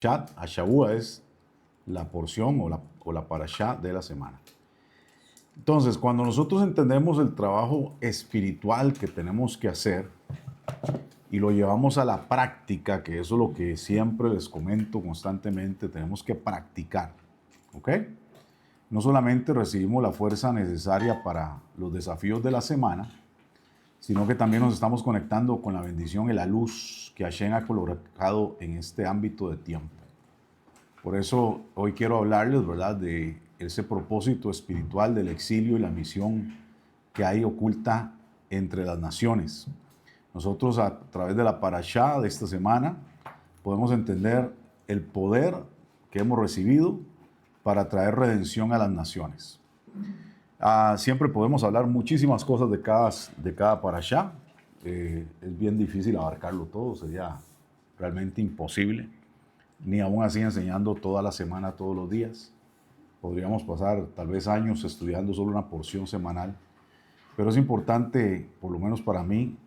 Shavua es la porción o la parashá de la semana. Entonces, cuando nosotros entendemos el trabajo espiritual que tenemos que hacer y lo llevamos a la práctica, que eso es lo que siempre les comento constantemente, tenemos que practicar, ¿ok? No solamente recibimos la fuerza necesaria para los desafíos de la semana, sino que también nos estamos conectando con la bendición y la luz que Hashem ha colocado en este ámbito de tiempo. Por eso hoy quiero hablarles, ¿verdad?, de ese propósito espiritual del exilio y la misión que hay oculta entre las naciones. Nosotros a través de la parashá de esta semana podemos entender el poder que hemos recibido para traer redención a las naciones. Siempre podemos hablar muchísimas cosas de cada parashá. Es bien difícil abarcarlo todo, sería realmente imposible. Ni aún así enseñando toda la semana, todos los días. Podríamos pasar tal vez años estudiando solo una porción semanal. Pero es importante, por lo menos para mí,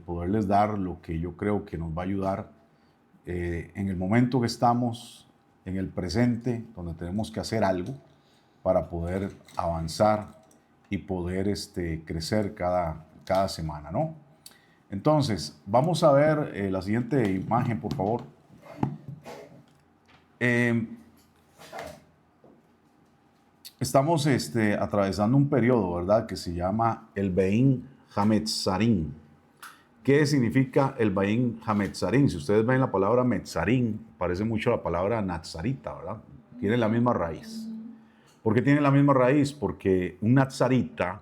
poderles dar lo que yo creo que nos va a ayudar en el momento que estamos, en el presente, donde tenemos que hacer algo para poder avanzar y poder crecer cada semana, ¿no? Entonces, vamos a ver la siguiente imagen, por favor. Estamos atravesando un periodo, ¿verdad?, que se llama el Bein Hametzarim. ¿Qué significa el Bein Hametzarim? Si ustedes ven la palabra Metzarim, parece mucho a la palabra Nazarita, ¿verdad? Tiene la misma raíz. ¿Por qué tiene la misma raíz? Porque un Nazarita,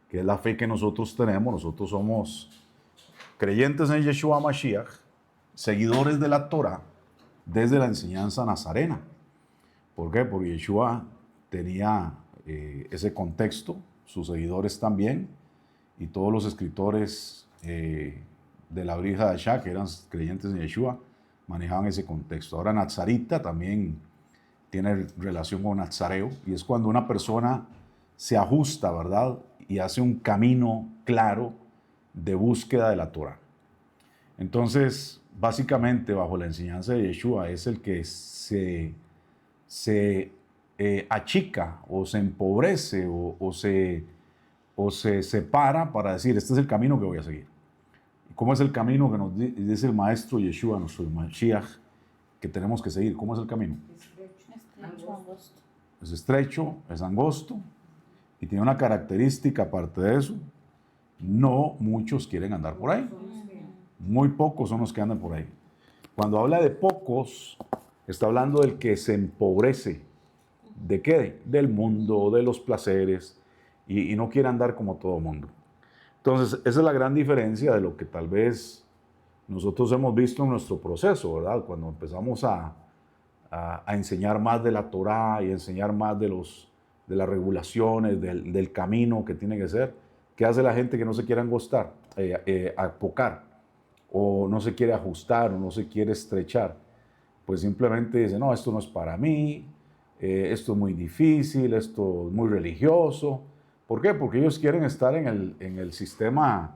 que es la fe que nosotros tenemos, nosotros somos creyentes en Yeshua Mashiach, seguidores de la Torah, desde la enseñanza nazarena. ¿Por qué? Porque Yeshua tenía ese contexto, sus seguidores también, y todos los escritores de la Brija de Shah, que eran creyentes en Yeshua, manejaban ese contexto. Ahora, Nazarita también tiene relación con Nazareo, y es cuando una persona se ajusta, ¿verdad?, y hace un camino claro de búsqueda de la Torah. Entonces, básicamente, bajo la enseñanza de Yeshua, es el que se achica o se empobrece o se separa para decir, este es el camino que voy a seguir. ¿Cómo es el camino que nos dice el maestro Yeshua, nuestro Mashiach, que tenemos que seguir? ¿Cómo es el camino? Estrecho, angosto. Es estrecho, es angosto y tiene una característica aparte de eso. No muchos quieren andar por ahí. Muy pocos son los que andan por ahí. Cuando habla de pocos, está hablando del que se empobrece. ¿De qué? Del mundo, de los placeres, y no quiere andar como todo mundo. Entonces, esa es la gran diferencia de lo que tal vez nosotros hemos visto en nuestro proceso, ¿verdad? Cuando empezamos a enseñar más de la Torah y enseñar más de las regulaciones, del camino que tiene que ser. ¿Qué hace la gente que no se quiere angostar, apocar, o no se quiere ajustar, o no se quiere estrechar? Pues simplemente dice, no, esto no es para mí, esto es muy difícil, esto es muy religioso. ¿Por qué? Porque ellos quieren estar en el sistema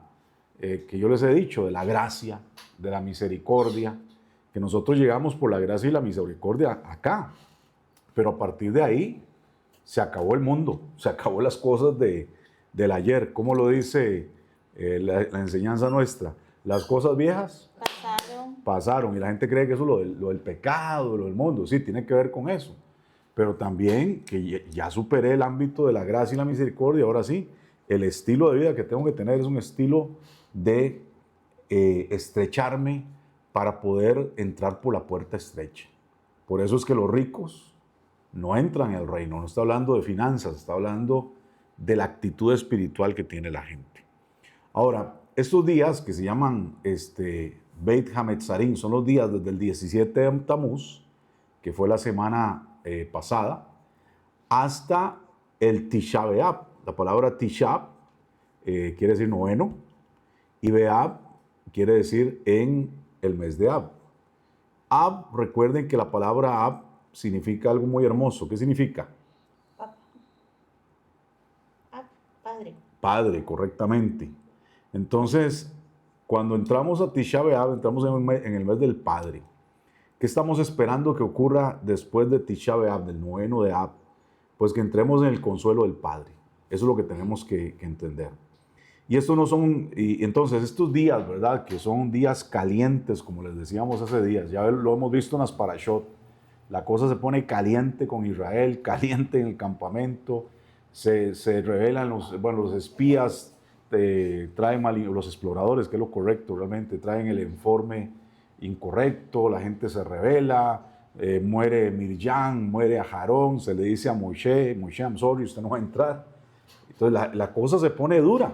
que yo les he dicho, de la gracia, de la misericordia, que nosotros llegamos por la gracia y la misericordia acá. Pero a partir de ahí se acabó el mundo, se acabó las cosas del ayer. ¿Cómo lo dice la enseñanza nuestra? Las cosas viejas pasaron y la gente cree que eso es lo del pecado, lo del mundo. Sí, tiene que ver con eso. Pero también que ya superé el ámbito de la gracia y la misericordia. Ahora sí, el estilo de vida que tengo que tener es un estilo de estrecharme para poder entrar por la puerta estrecha. Por eso es que los ricos no entran en el reino. No está hablando de finanzas, está hablando de la actitud espiritual que tiene la gente. Ahora, estos días que se llaman Beit Hametzarim son los días desde el 17 de Tamuz, que fue la semana pasada, hasta el Tisha B'Av. La palabra Tisha quiere decir noveno, y B'Av quiere decir en el mes de Av. Av, recuerden que la palabra Av significa algo muy hermoso. ¿Qué significa? Padre. Padre, correctamente. Entonces, cuando entramos a Tisha B'Av, entramos en el mes del Padre. ¿Qué estamos esperando que ocurra después de Tisha B'Av, del noveno de Ab? Pues que entremos en el consuelo del Padre. Eso es lo que tenemos que entender. Y estos no son, y entonces estos días, ¿verdad? Que son días calientes, como les decíamos hace días, ya lo hemos visto en las parashot. La cosa se pone caliente con Israel, caliente en el campamento, se revelan los espías, traen los exploradores, que es lo correcto realmente, traen el informe incorrecto, la gente se revela, muere Miriam, muere Aarón, se le dice a Moshe, I'm sorry, usted no va a entrar. Entonces la cosa se pone dura.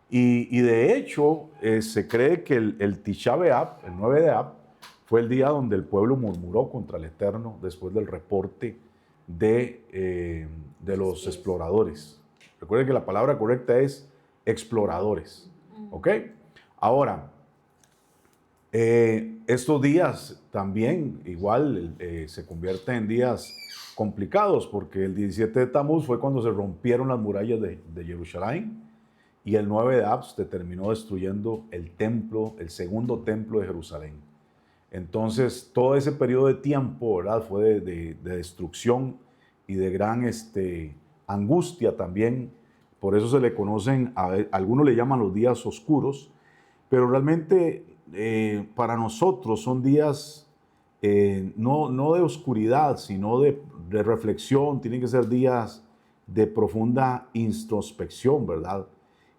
Y de hecho, se cree que el Tisha B'Av, el 9 de Ab, fue el día donde el pueblo murmuró contra el Eterno después del reporte de los exploradores. Recuerden que la palabra correcta es exploradores. ¿Ok? Ahora, estos días también igual se convierten en días complicados porque el 17 de Tamuz fue cuando se rompieron las murallas de Jerusalén y el 9 de Ab se terminó destruyendo el templo, el segundo templo de Jerusalén. Entonces todo ese periodo de tiempo, ¿verdad? Fue de destrucción y de gran angustia también. Por eso se le conocen, algunos le llaman los días oscuros, pero realmente para nosotros son días no de oscuridad, sino de reflexión. Tienen que ser días de profunda introspección, ¿verdad?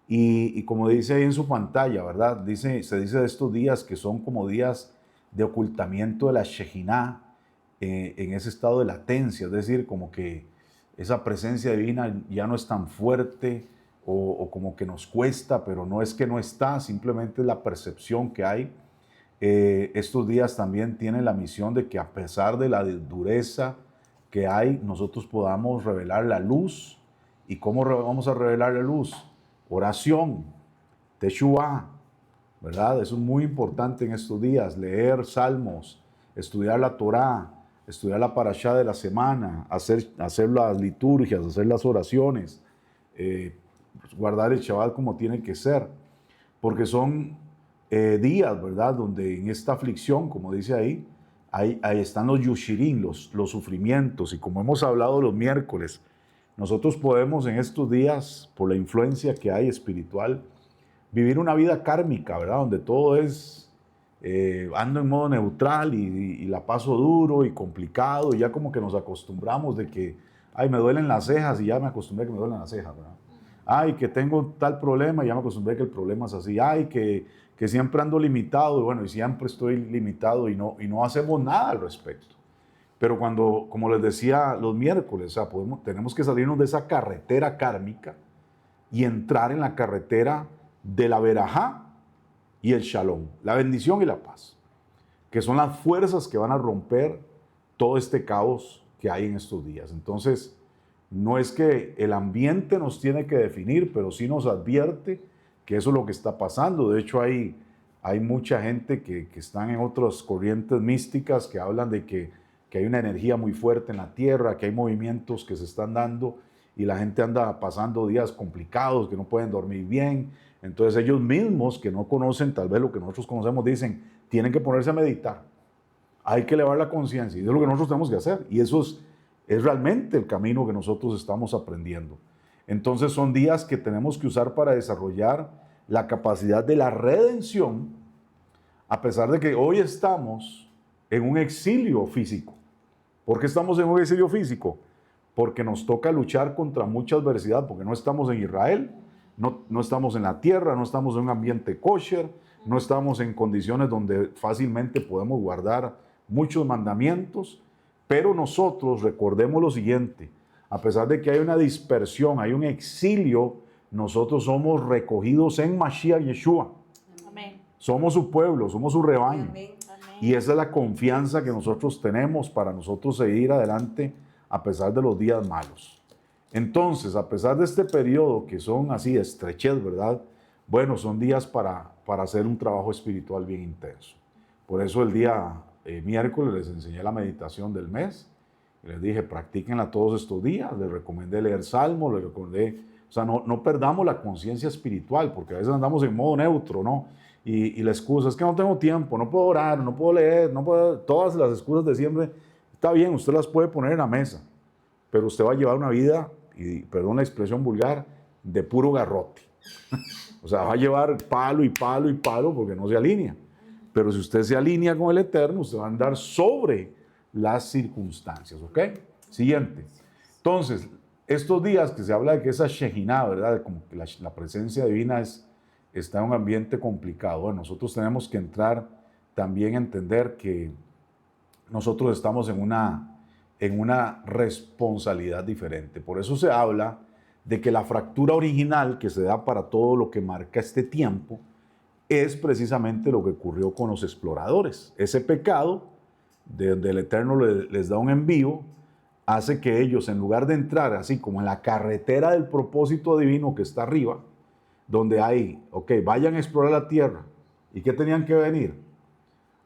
Y como dice ahí en su pantalla, ¿verdad? Se dice de estos días que son como días de ocultamiento de la Shejinah en ese estado de latencia, es decir, como que esa presencia divina ya no es tan fuerte o como que nos cuesta, pero no es que no está, simplemente es la percepción que hay. Estos días también tienen la misión de que a pesar de la dureza que hay, nosotros podamos revelar la luz. ¿Y cómo vamos a revelar la luz? Oración, Teshuvah, ¿verdad? Eso es muy importante en estos días, leer salmos, estudiar la Torá, estudiar la parashá de la semana, hacer las liturgias, hacer las oraciones, guardar el Shabbat como tiene que ser, porque son días, ¿verdad? Donde en esta aflicción, como dice ahí están los yushirim, los sufrimientos, y como hemos hablado los miércoles, nosotros podemos en estos días, por la influencia que hay espiritual, vivir una vida kármica, ¿verdad? Donde todo es, ando en modo neutral y la paso duro y complicado, y ya como que nos acostumbramos de que, ay, me duelen las cejas y ya me acostumbré a que me duelen las cejas, ¿verdad? Ay, que tengo tal problema y ya me acostumbré a que el problema es así. Ay, que siempre ando limitado, y bueno, y siempre estoy limitado y no hacemos nada al respecto. Pero cuando, como les decía los miércoles, o sea, tenemos que salirnos de esa carretera kármica y entrar en la carretera de la verajá y el shalom, la bendición y la paz, que son las fuerzas que van a romper todo este caos que hay en estos días. Entonces, no es que el ambiente nos tiene que definir, pero sí nos advierte que eso es lo que está pasando. De hecho, hay mucha gente que están en otras corrientes místicas que hablan de que hay una energía muy fuerte en la tierra, que hay movimientos que se están dando y la gente anda pasando días complicados, que no pueden dormir bien. Entonces ellos mismos, que no conocen tal vez lo que nosotros conocemos, dicen, tienen que ponerse a meditar. Hay que elevar la conciencia, y eso es lo que nosotros tenemos que hacer. Y eso es realmente el camino que nosotros estamos aprendiendo. Entonces son días que tenemos que usar para desarrollar la capacidad de la redención, a pesar de que hoy estamos en un exilio físico. ¿Por qué estamos en un exilio físico? Porque nos toca luchar contra mucha adversidad, porque no estamos en Israel, no estamos en la tierra, no estamos en un ambiente kosher, no estamos en condiciones donde fácilmente podemos guardar muchos mandamientos, pero nosotros recordemos lo siguiente, a pesar de que hay una dispersión, hay un exilio, nosotros somos recogidos en Mashiach Yeshua. Amén. Somos su pueblo, somos su rebaño. Amén. Y esa es la confianza que nosotros tenemos para nosotros seguir adelante a pesar de los días malos. Entonces, a pesar de este periodo que son así estrechez, ¿verdad? Bueno, son días para hacer un trabajo espiritual bien intenso. Por eso el día miércoles les enseñé la meditación del mes. Y les dije, practíquenla todos estos días. Les recomendé leer salmos, les recomendé... O sea, no perdamos la conciencia espiritual, porque a veces andamos en modo neutro, ¿no? y la excusa es que no tengo tiempo, no puedo orar, no puedo leer, no puedo, todas las excusas de siempre, está bien, usted las puede poner en la mesa, pero usted va a llevar una vida, y perdón la expresión vulgar, de puro garrote. O sea, va a llevar palo y palo y palo porque no se alinea. Pero si usted se alinea con el Eterno, usted va a andar sobre las circunstancias, ¿ok? Siguiente. Entonces, estos días que se habla de que esa Shejinah, ¿verdad? Como que la presencia divina está en un ambiente complicado. Bueno, nosotros tenemos que entrar también a entender que nosotros estamos en una responsabilidad diferente. Por eso se habla de que la fractura original que se da para todo lo que marca este tiempo es precisamente lo que ocurrió con los exploradores. Ese pecado, de donde el Eterno les da un envío, hace que ellos, en lugar de entrar así como en la carretera del propósito divino que está arriba, donde hay, ok, vayan a explorar la tierra. ¿Y qué tenían que venir?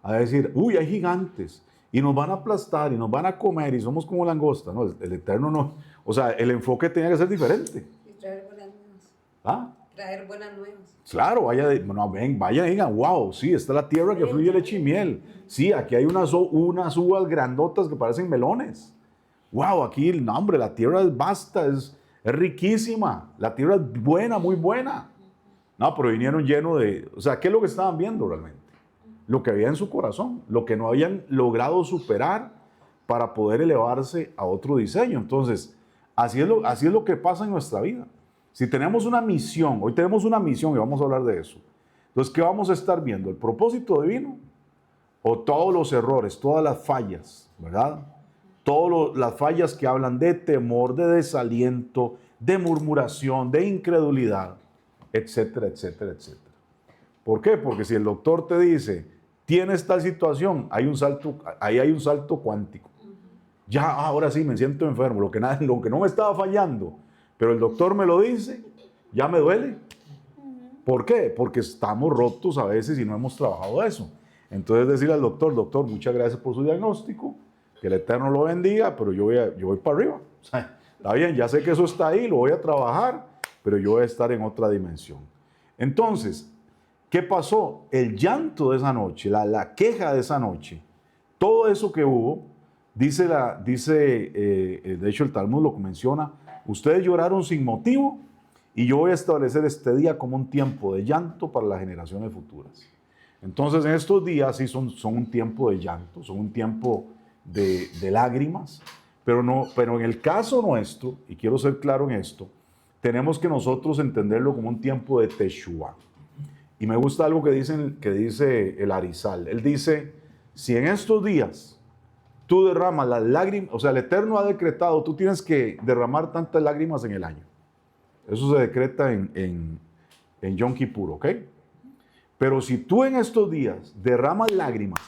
A decir, uy, hay gigantes, y nos van a aplastar, y nos van a comer, y somos como langosta. No, el Eterno no. O sea, el enfoque tenía que ser diferente. Y traer buenas nuevas. ¿Ah? Traer buenas nuevas. Claro, vayan y digan, wow, sí, esta es la tierra que fluye leche y miel. Sí, aquí hay unas uvas grandotas que parecen melones. Wow, aquí, no, hombre, la tierra es vasta, es riquísima. La tierra es buena, muy buena. No, pero vinieron llenos de... O sea, ¿qué es lo que estaban viendo realmente? Lo que había en su corazón, lo que no habían logrado superar para poder elevarse a otro diseño. Entonces, así es lo que pasa en nuestra vida. Si tenemos una misión, hoy tenemos una misión y vamos a hablar de eso. Entonces, ¿qué vamos a estar viendo? ¿El propósito divino? ¿O todos los errores, todas las fallas, verdad? Todas las fallas que hablan de temor, de desaliento, de murmuración, de incredulidad, etcétera, etcétera, etcétera. ¿Por qué? Porque si el doctor te dice, tienes tal situación, ahí hay un salto cuántico. Ya, ahora sí, me siento enfermo, lo que no me estaba fallando, pero el doctor me lo dice, ya me duele. ¿Por qué? Porque estamos rotos a veces y no hemos trabajado eso. Entonces decirle al doctor, muchas gracias por su diagnóstico, que el Eterno lo bendiga, pero yo voy para arriba. O sea, está bien, ya sé que eso está ahí, lo voy a trabajar, pero yo voy a estar en otra dimensión. Entonces, ¿qué pasó? El llanto de esa noche, la queja de esa noche, todo eso que hubo, de hecho el Talmud lo menciona, ustedes lloraron sin motivo y yo voy a establecer este día como un tiempo de llanto para las generaciones futuras. Entonces en estos días sí son un tiempo de llanto, son un tiempo de lágrimas, pero en el caso nuestro, y quiero ser claro en esto, tenemos que nosotros entenderlo como un tiempo de Teshuvah. Y me gusta algo que dice el Arizal. Él dice, si en estos días tú derramas las lágrimas, o sea, el Eterno ha decretado, tú tienes que derramar tantas lágrimas en el año. Eso se decreta en Yom Kippur, ¿ok? Pero si tú en estos días derramas lágrimas,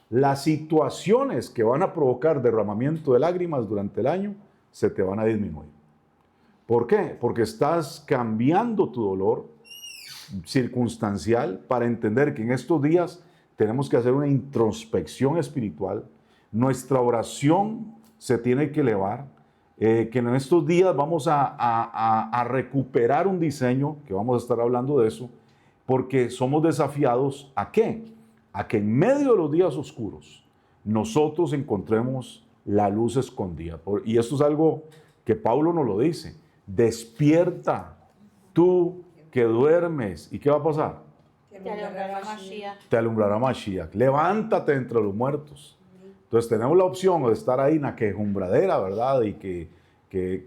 las situaciones que van a provocar derramamiento de lágrimas durante el año se te van a disminuir. ¿Por qué? Porque estás cambiando tu dolor circunstancial para entender que en estos días tenemos que hacer una introspección espiritual. Nuestra oración se tiene que elevar. Que en estos días vamos a recuperar un diseño, que vamos a estar hablando de eso, porque somos desafiados ¿a qué? A que en medio de los días oscuros nosotros encontremos la luz escondida. Y esto es algo que Pablo nos lo dice. Despierta, tú que duermes. ¿Y qué va a pasar? Te alumbrará Mashiach. Te alumbrará Mashiach. Levántate entre los muertos. Entonces tenemos la opción de estar ahí en la quejumbradera, ¿verdad? Y que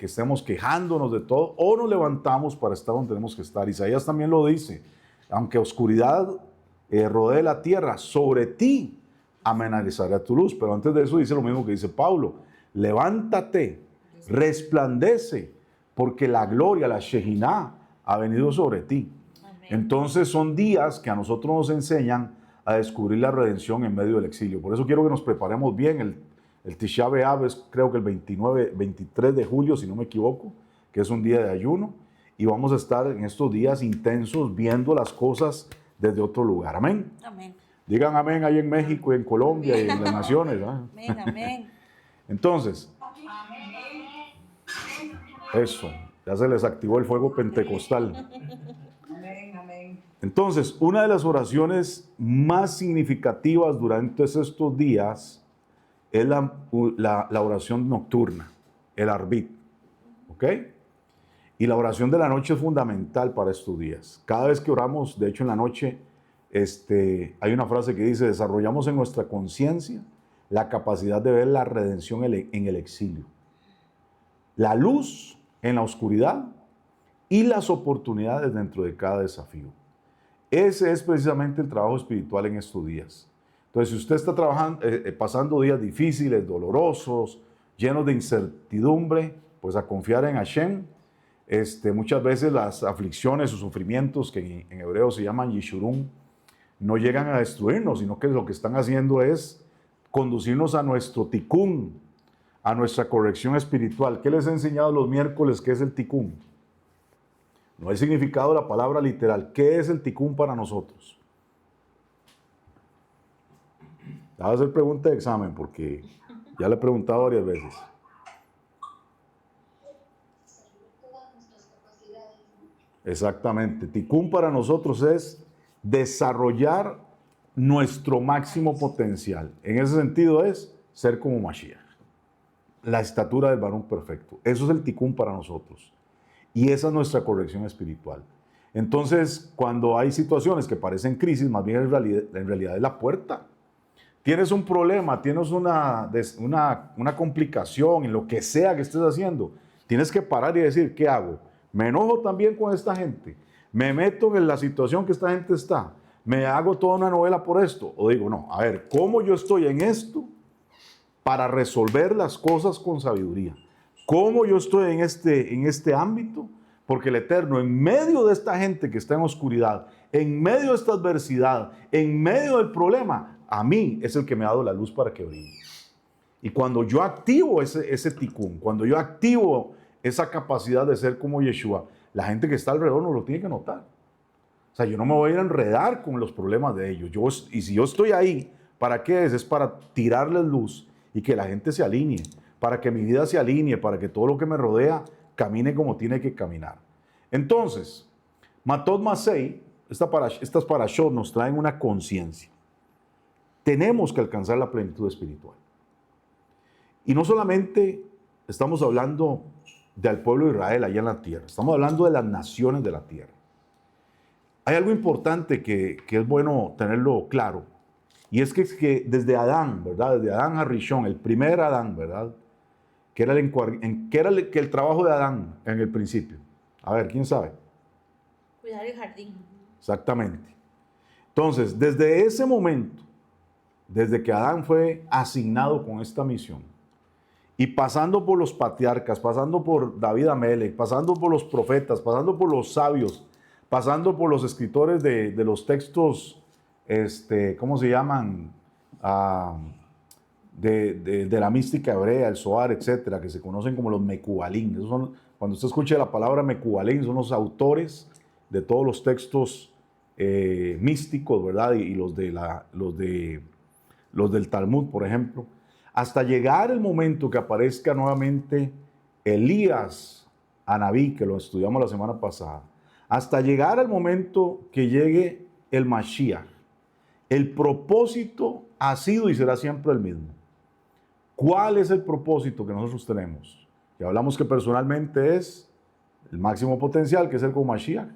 estemos quejándonos de todo, o nos levantamos para estar donde tenemos que estar. Isaías también lo dice, aunque oscuridad rodee la tierra, sobre ti amenazará tu luz. Pero antes de eso dice lo mismo que dice Pablo, levántate, resplandece, porque la gloria, la Shejinah, ha venido sobre ti. Amén. Entonces son días que a nosotros nos enseñan a descubrir la redención en medio del exilio. Por eso quiero que nos preparemos bien. El Tisha B'Av es creo que el 23 de julio, si no me equivoco, que es un día de ayuno. Y vamos a estar en estos días intensos viendo las cosas desde otro lugar. Amén. Amén. Digan amén ahí en México, en Colombia y en las naciones. ¿Ah? Amén, amén. Entonces, eso, ya se les activó el fuego pentecostal. Amén, amén. Entonces, una de las oraciones más significativas durante estos días es la oración nocturna, el arbit, ¿ok? Y la oración de la noche es fundamental para estos días. Cada vez que oramos, de hecho en la noche, hay una frase que dice, desarrollamos en nuestra conciencia la capacidad de ver la redención en el exilio, la luz en la oscuridad y las oportunidades dentro de cada desafío. Ese es precisamente el trabajo espiritual en estos días. Entonces, si usted está pasando días difíciles, dolorosos, llenos de incertidumbre, pues a confiar en Hashem. Muchas veces las aflicciones o sufrimientos, que en hebreo se llaman yishurun, no llegan a destruirnos, sino que lo que están haciendo es conducirnos a nuestro tikkun, a nuestra corrección espiritual. ¿Qué les he enseñado los miércoles? ¿Qué es el tikkun? No hay significado de la palabra literal. ¿Qué es el tikkun para nosotros? Voy a hacer pregunta de examen porque ya le he preguntado varias veces. Exactamente. Tikkun para nosotros es desarrollar nuestro máximo potencial. En ese sentido es ser como Mashiach. La estatura del varón perfecto. Eso es el tikkun para nosotros. Y esa es nuestra corrección espiritual. Entonces, cuando hay situaciones que parecen crisis, más bien en realidad es la puerta. Tienes un problema, tienes una complicación en lo que sea que estés haciendo. Tienes que parar y decir, ¿qué hago? ¿Me enojo también con esta gente? ¿Me meto en la situación que esta gente está? ¿Me hago toda una novela por esto? O digo, no, a ver, ¿cómo yo estoy en esto para resolver las cosas con sabiduría? ¿Cómo yo estoy en este ámbito? Porque el Eterno, en medio de esta gente que está en oscuridad, en medio de esta adversidad, en medio del problema, a mí es el que me ha dado la luz para que brille. Y cuando yo activo ese tikkun, cuando yo activo esa capacidad de ser como Yeshua, la gente que está alrededor no lo tiene que notar. O sea, yo no me voy a ir a enredar con los problemas de ellos. Y si yo estoy ahí, ¿para qué es? Es para tirarles luz y que la gente se alinee, para que mi vida se alinee, para que todo lo que me rodea camine como tiene que caminar. Entonces, Matot Masei, estas parashot nos traen una conciencia. Tenemos que alcanzar la plenitud espiritual. Y no solamente estamos hablando del pueblo de Israel allá en la tierra, estamos hablando de las naciones de la tierra. Hay algo importante que es bueno tenerlo claro, y es que desde Adán, ¿verdad? Desde Adán a Rishon, el primer Adán, ¿verdad? ¿Qué era el trabajo de Adán en el principio? A ver, ¿quién sabe? Cuidar el jardín. Exactamente. Entonces, desde ese momento, desde que Adán fue asignado con esta misión, y pasando por los patriarcas, pasando por David Amelech, pasando por los profetas, pasando por los sabios, pasando por los escritores de los textos, ¿cómo se llaman? De la mística hebrea, el Zohar, etcétera, que se conocen como los Mekubalim. Cuando usted escuche la palabra Mekubalim, son los autores de todos los textos místicos, ¿verdad? Y los del Talmud, por ejemplo. Hasta llegar el momento que aparezca nuevamente Elías Anabí, que lo estudiamos la semana pasada. Hasta llegar al momento que llegue el Mashiach. El propósito ha sido y será siempre el mismo. ¿Cuál es el propósito que nosotros tenemos? Ya hablamos que personalmente es el máximo potencial, que es el como Mashiach.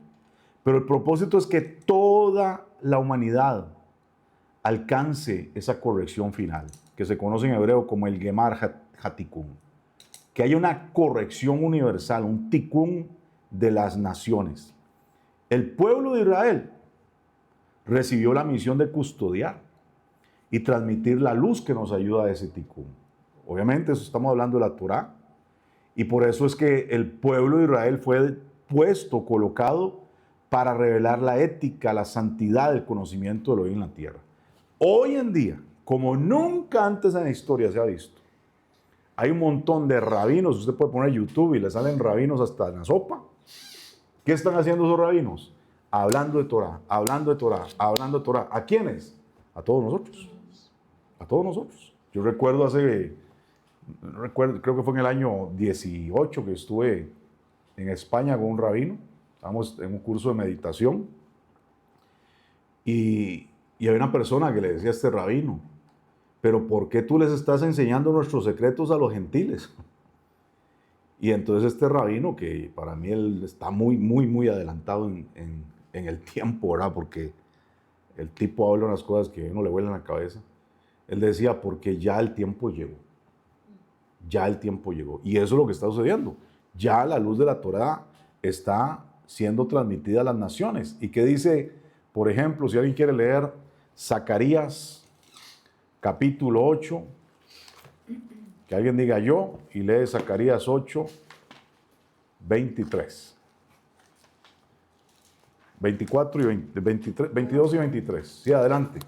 Pero el propósito es que toda la humanidad alcance esa corrección final, que se conoce en hebreo como el Gemar Hatikun. Que haya una corrección universal, un tikkun de las naciones. El pueblo de Israel recibió la misión de custodiar y transmitir la luz que nos ayuda a ese tikkun. Obviamente, eso estamos hablando de la Torá, y por eso es que el pueblo de Israel fue puesto, colocado, para revelar la ética, la santidad, el conocimiento de lo hoy en la tierra. Hoy en día, como nunca antes en la historia se ha visto, hay un montón de rabinos. Usted puede poner YouTube y le salen rabinos hasta en la sopa. ¿Qué están haciendo esos rabinos? Hablando de Torah, hablando de Torah, hablando de Torah. ¿A quiénes? A todos nosotros. A todos nosotros. Yo recuerdo creo que fue en el año 18 que estuve en España con un rabino. Estábamos en un curso de meditación. y había una persona que le decía a este rabino, pero ¿por qué tú les estás enseñando nuestros secretos a los gentiles? Y entonces este rabino, que para mí él está muy, muy, muy adelantado en el tiempo, ¿verdad? Porque el tipo habla unas cosas que a uno le vuelan la cabeza. Él decía, porque ya el tiempo llegó. Ya el tiempo llegó. Y eso es lo que está sucediendo. Ya la luz de la Torá está siendo transmitida a las naciones. ¿Y qué dice, por ejemplo, si alguien quiere leer Zacarías capítulo 8, que alguien diga yo y lee Zacarías 8, 23. 24 y 20, 23, 22 y 23. Sí, adelante.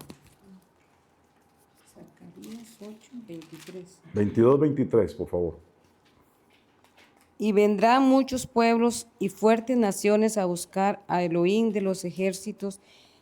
Zacarías 8, 23. 22, 23, por favor. Y vendrán muchos pueblos y fuertes naciones a buscar a Elohim de los ejércitos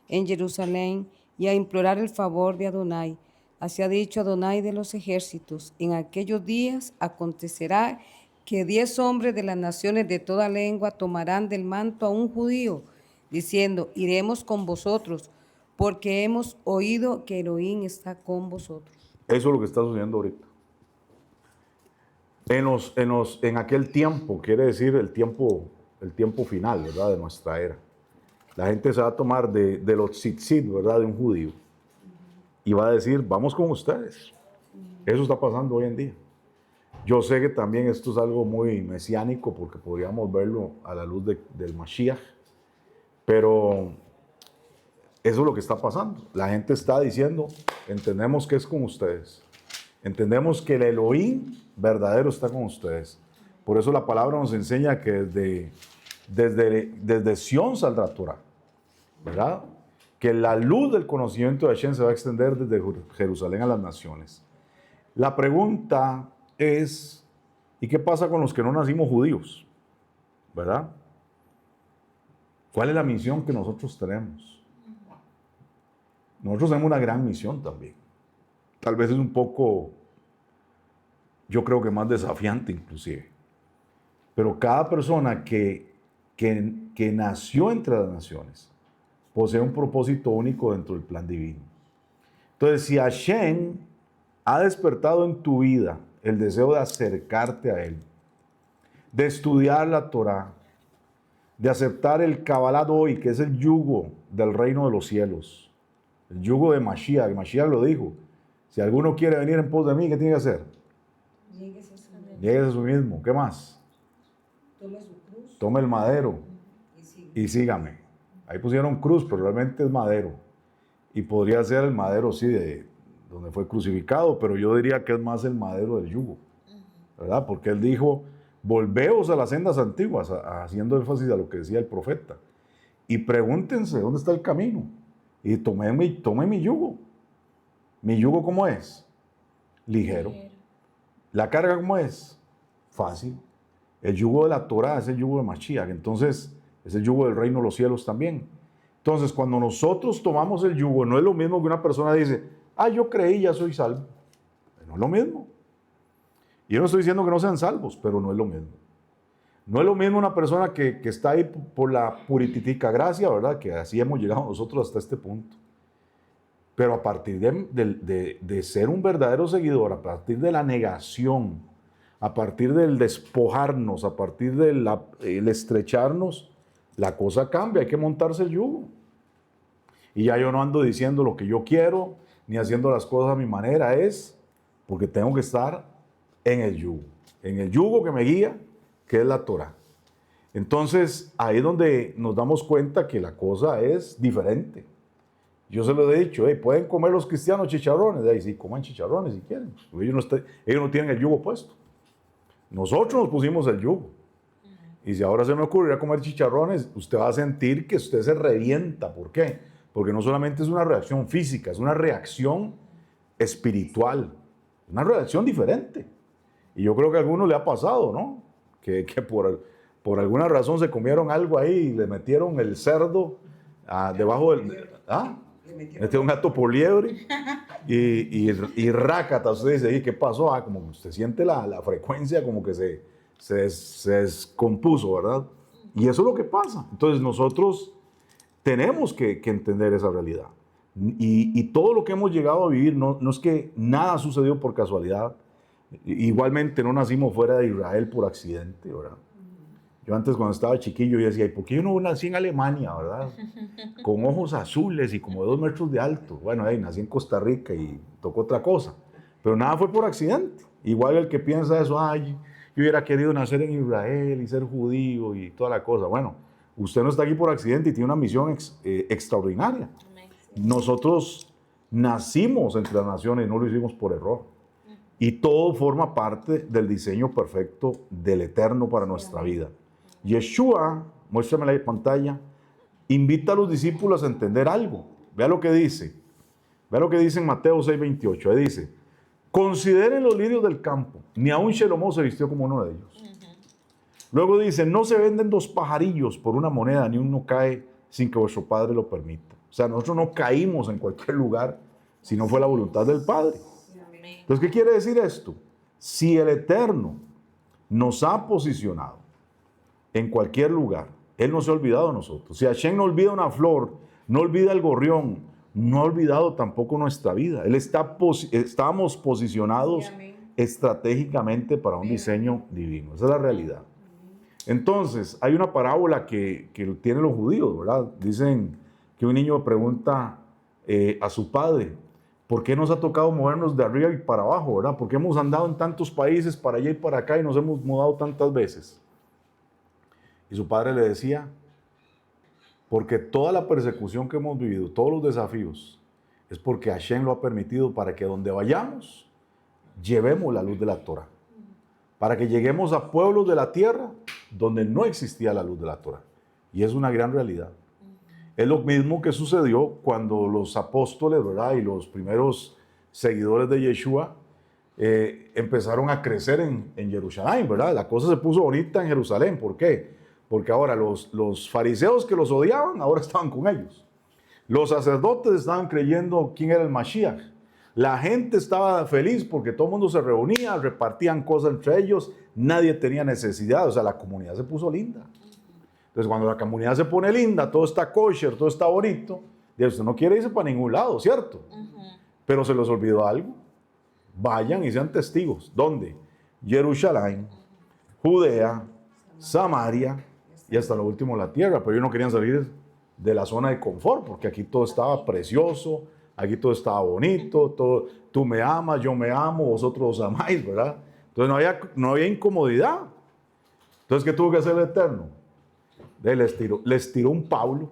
en Jerusalén y a implorar el favor de Adonai. Así ha dicho Adonai de los ejércitos. En aquellos días acontecerá que 10 hombres de las naciones de toda lengua tomarán del manto a un judío, diciendo, iremos con vosotros, porque hemos oído que Elohim está con vosotros. Eso es lo que está sucediendo ahorita. En aquel tiempo, quiere decir el tiempo final, ¿verdad? De nuestra era. La gente se va a tomar de los tzitzit, ¿verdad? De un judío. Y va a decir, vamos con ustedes. Eso está pasando hoy en día. Yo sé que también esto es algo muy mesiánico porque podríamos verlo a la luz del Mashiach. Pero eso es lo que está pasando. La gente está diciendo, entendemos que es con ustedes. Entendemos que el Elohim verdadero está con ustedes. Por eso la palabra nos enseña que desde Sión saldrá Torah, ¿verdad? Que la luz del conocimiento de Hashem se va a extender desde Jerusalén a las naciones. La pregunta es, ¿y qué pasa con los que no nacimos judíos? ¿Verdad? ¿Cuál es la misión que nosotros tenemos? Nosotros tenemos una gran misión también. Tal vez es un poco, yo creo que más desafiante inclusive. Pero cada persona que nació entre las naciones posee un propósito único dentro del plan divino. Entonces, si Hashem ha despertado en tu vida el deseo de acercarte a Él, de estudiar la Torah, de aceptar el Kabbalah hoy, que es el yugo del reino de los cielos, el yugo de Mashiach, Mashiach lo dijo, si alguno quiere venir en pos de mí, ¿qué tiene que hacer? Lléguese a sí mismo. ¿Qué más? Tome su cruz. Tome el madero y sígame. Ahí pusieron cruz, pero realmente es madero. Y podría ser el madero, sí, de donde fue crucificado, pero yo diría que es más el madero del yugo, ¿verdad? Porque él dijo, volveos a las sendas antiguas, haciendo énfasis a lo que decía el profeta. Y pregúntense, ¿dónde está el camino? Y tome mi yugo. ¿Mi yugo cómo es? Ligero. ¿La carga cómo es? Fácil. El yugo de la Torah es el yugo de Mashiach. Entonces, es el yugo del reino de los cielos también. Entonces, cuando nosotros tomamos el yugo, no es lo mismo que una persona dice, yo creí, ya soy salvo. No es lo mismo. Y yo no estoy diciendo que no sean salvos, pero no es lo mismo. No es lo mismo una persona que está ahí por la puritica gracia, ¿verdad? Que así hemos llegado nosotros hasta este punto. Pero a partir de ser un verdadero seguidor, a partir de la negación, a partir del despojarnos, a partir del estrecharnos, la cosa cambia, hay que montarse el yugo. Y ya yo no ando diciendo lo que yo quiero, ni haciendo las cosas a mi manera, es porque tengo que estar en el yugo que me guía, que es la Torah. Entonces, ahí es donde nos damos cuenta que la cosa es diferente. Yo se lo he dicho, ¿pueden comer los cristianos chicharrones? Ahí sí, coman chicharrones si quieren. Ellos no tienen el yugo puesto. Nosotros nos pusimos el yugo. Y si ahora se me ocurre ir a comer chicharrones, usted va a sentir que usted se revienta. ¿Por qué? Porque no solamente es una reacción física, es una reacción espiritual. Una reacción diferente. Y yo creo que a algunos le ha pasado, ¿no? Que por alguna razón se comieron algo ahí y le metieron el cerdo debajo del... Le metieron un gato por liebre y rácata. Usted dice, ¿qué pasó? Como que usted siente la frecuencia como que se descompuso, ¿verdad? Y eso es lo que pasa. Entonces nosotros Tenemos que entender esa realidad. Y todo lo que hemos llegado a vivir no es que nada sucedió por casualidad. Igualmente no nacimos fuera de Israel por accidente, ¿verdad? Yo antes cuando estaba chiquillo yo decía, ¿y por qué yo no nací en Alemania, verdad? Con ojos azules y como 2 metros de alto. Bueno, ahí nací en Costa Rica y tocó otra cosa. Pero nada fue por accidente. Igual el que piensa eso, ay, yo hubiera querido nacer en Israel y ser judío y toda la cosa. Bueno, usted no está aquí por accidente y tiene una misión extraordinaria. Nosotros nacimos entre las naciones y no lo hicimos por error. Y todo forma parte del diseño perfecto del Eterno para nuestra vida. Yeshua, muéstrame la pantalla, invita a los discípulos a entender algo. Vea lo que dice. Vea lo que dice en Mateo 6:28. Ahí dice, consideren los lirios del campo, ni aun Shelomó se vistió como uno de ellos. Luego dice, no se venden 2 pajarillos por una moneda, ni uno cae sin que vuestro Padre lo permita. O sea, nosotros no caímos en cualquier lugar si no fue la voluntad del Padre. Entonces, ¿qué quiere decir esto? Si el Eterno nos ha posicionado en cualquier lugar, Él no se ha olvidado de nosotros. Si Hashem no olvida una flor, no olvida el gorrión, no ha olvidado tampoco nuestra vida. Estamos posicionados estratégicamente para un diseño divino. Esa es la realidad. Entonces, hay una parábola que tienen los judíos, ¿verdad? Dicen que un niño pregunta a su padre, ¿por qué nos ha tocado movernos de arriba y para abajo, verdad? ¿Por qué hemos andado en tantos países para allá y para acá y nos hemos mudado tantas veces? Y su padre le decía, porque toda la persecución que hemos vivido, todos los desafíos, es porque Hashem lo ha permitido para que donde vayamos, llevemos la luz de la Torah. Para que lleguemos a pueblos de la tierra donde no existía la luz de la Torah. Y es una gran realidad. Es lo mismo que sucedió cuando los apóstoles, ¿verdad? Y los primeros seguidores de Yeshua empezaron a crecer en Jerusalén, ¿verdad? La cosa se puso bonita en Jerusalén. ¿Por qué? Porque ahora los fariseos que los odiaban, ahora estaban con ellos. Los sacerdotes estaban creyendo quién era el Mashiach. La gente estaba feliz porque todo el mundo se reunía, repartían cosas entre ellos, nadie tenía necesidad, o sea, la comunidad se puso linda. Entonces, cuando la comunidad se pone linda, todo está kosher, todo está bonito, usted no quiere irse para ningún lado, ¿cierto? Pero se les olvidó algo. Vayan y sean testigos. ¿Dónde? Jerusalén, Judea, Samaria y hasta lo último la tierra. Pero ellos no querían salir de la zona de confort, porque aquí todo estaba precioso, aquí todo estaba bonito, todo, tú me amas, yo me amo, vosotros os amáis, ¿verdad? Entonces no había incomodidad. Entonces, ¿qué tuvo que hacer el Eterno? Les tiró un Pablo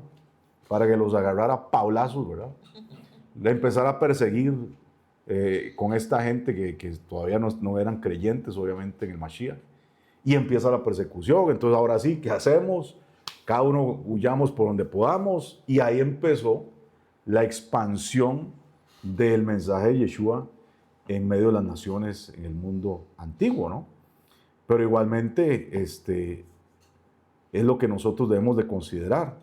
para que los agarrara a paulazos, ¿verdad? Le empezara a perseguir con esta gente que todavía no eran creyentes, obviamente, en el Mashiach. Y empieza la persecución. Entonces, ahora sí, ¿qué hacemos? Cada uno huyamos por donde podamos. Y ahí empezó la expansión del mensaje de Yeshua en medio de las naciones en el mundo antiguo, ¿no? Pero igualmente, es lo que nosotros debemos de considerar,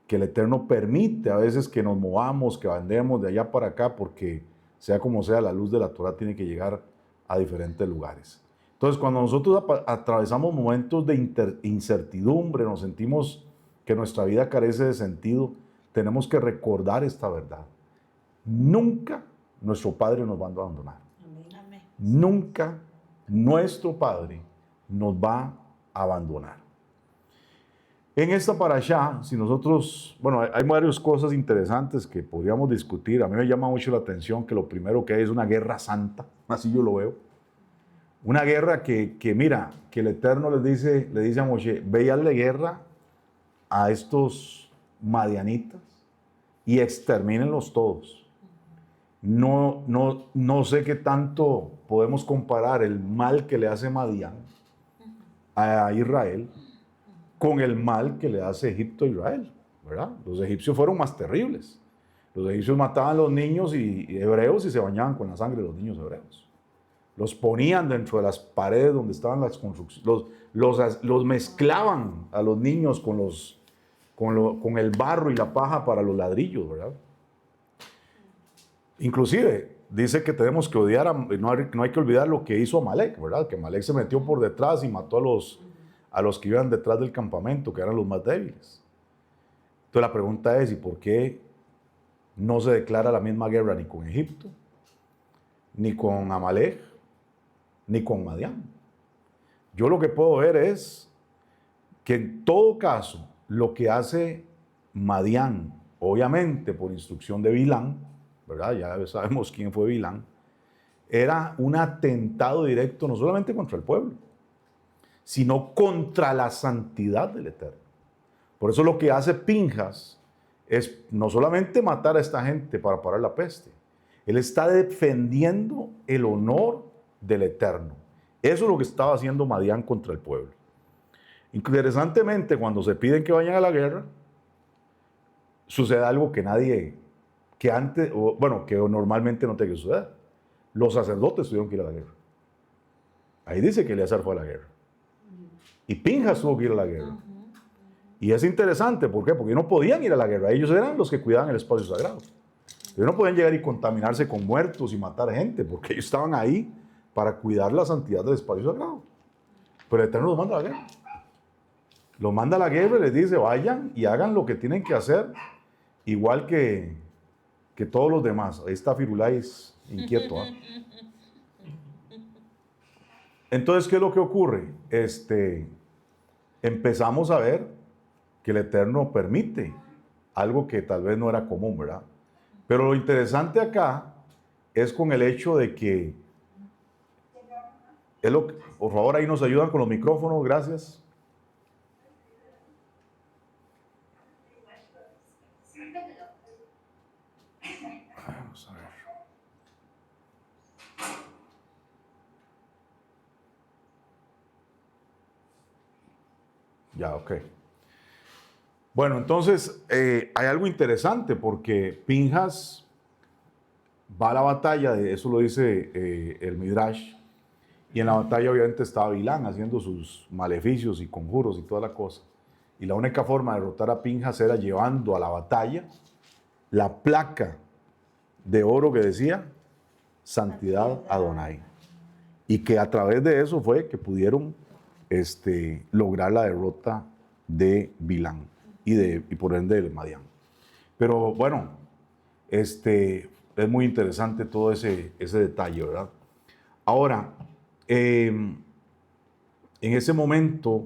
que el Eterno permite a veces que nos movamos, que andemos de allá para acá, porque sea como sea, la luz de la Torah tiene que llegar a diferentes lugares. Entonces, cuando nosotros atravesamos momentos de incertidumbre, nos sentimos que nuestra vida carece de sentido, tenemos que recordar esta verdad. Nunca nuestro Padre nos va a abandonar. Amén. Nunca nuestro Padre nos va a abandonar. En esta parashá, si nosotros, bueno, hay varias cosas interesantes que podríamos discutir. A mí me llama mucho la atención que lo primero que hay es una guerra santa, así yo lo veo. Una guerra que mira, que el Eterno le dice a Moshe, ve y hazle guerra a estos madianitas y extermínenlos todos. No sé qué tanto podemos comparar el mal que le hace Madián a Israel con el mal que le hace Egipto a Israel, ¿verdad? Los egipcios fueron más terribles. Los egipcios mataban a los niños hebreos y se bañaban con la sangre de los niños hebreos. Los ponían dentro de las paredes donde estaban las construcciones, los mezclaban a los niños con el barro y la paja para los ladrillos, ¿verdad? Inclusive, dice que tenemos que odiar, no hay que olvidar lo que hizo Amalek, ¿verdad? Que Amalek se metió por detrás y mató a los que iban detrás del campamento, que eran los más débiles. Entonces la pregunta es, ¿y por qué no se declara la misma guerra ni con Egipto, ni con Amalek, ni con Madián? Yo lo que puedo ver es que en todo caso, lo que hace Madián, obviamente por instrucción de Bilán, ¿verdad? Ya sabemos quién fue Bilán, era un atentado directo no solamente contra el pueblo, sino contra la santidad del Eterno. Por eso lo que hace Pinjas es no solamente matar a esta gente para parar la peste, él está defendiendo el honor del Eterno. Eso es lo que estaba haciendo Madián contra el pueblo. Interesantemente, cuando se piden que vayan a la guerra, sucede algo que nadie, que antes, bueno, que normalmente no tiene que suceder. Los sacerdotes tuvieron que ir a la guerra. Ahí dice que Eleazar fue a la guerra. Y Pinjas tuvo que ir a la guerra. Y es interesante, ¿por qué? Porque no podían ir a la guerra. Ellos eran los que cuidaban el espacio sagrado. Ellos no podían llegar y contaminarse con muertos y matar gente, porque ellos estaban ahí para cuidar la santidad del espacio sagrado. Pero el Eterno los manda a la guerra. Los manda a la guerra y les dice, vayan y hagan lo que tienen que hacer, igual que todos los demás. Ahí está Firulais inquieto. Entonces, ¿qué es lo que ocurre? Empezamos a ver que el Eterno permite algo que tal vez no era común, ¿verdad? Pero lo interesante acá es con el hecho de que, por favor, ahí nos ayudan con los micrófonos, gracias. Vamos a ver. Ya, ok. Bueno, entonces hay algo interesante porque Pinjas va a la batalla, eso lo dice el Midrash, y en la batalla obviamente estaba Bilán haciendo sus maleficios y conjuros y toda la cosa. Y la única forma de derrotar a Pinjas era llevando a la batalla la placa de oro que decía Santidad Adonai. Y que a través de eso fue que pudieron lograr la derrota de Bilán y por ende de Madián. Pero bueno, es muy interesante todo ese detalle, ¿verdad? Ahora, en ese momento,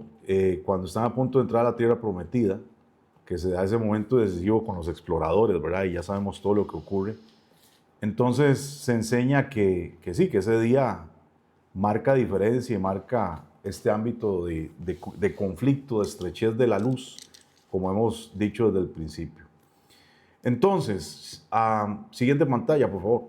cuando están a punto de entrar a la tierra prometida, que se da ese momento decisivo con los exploradores, ¿verdad? Y ya sabemos todo lo que ocurre. Entonces se enseña que sí, que ese día marca diferencia y marca este ámbito de conflicto, de estrechez de la luz, como hemos dicho desde el principio. Entonces, siguiente pantalla, por favor.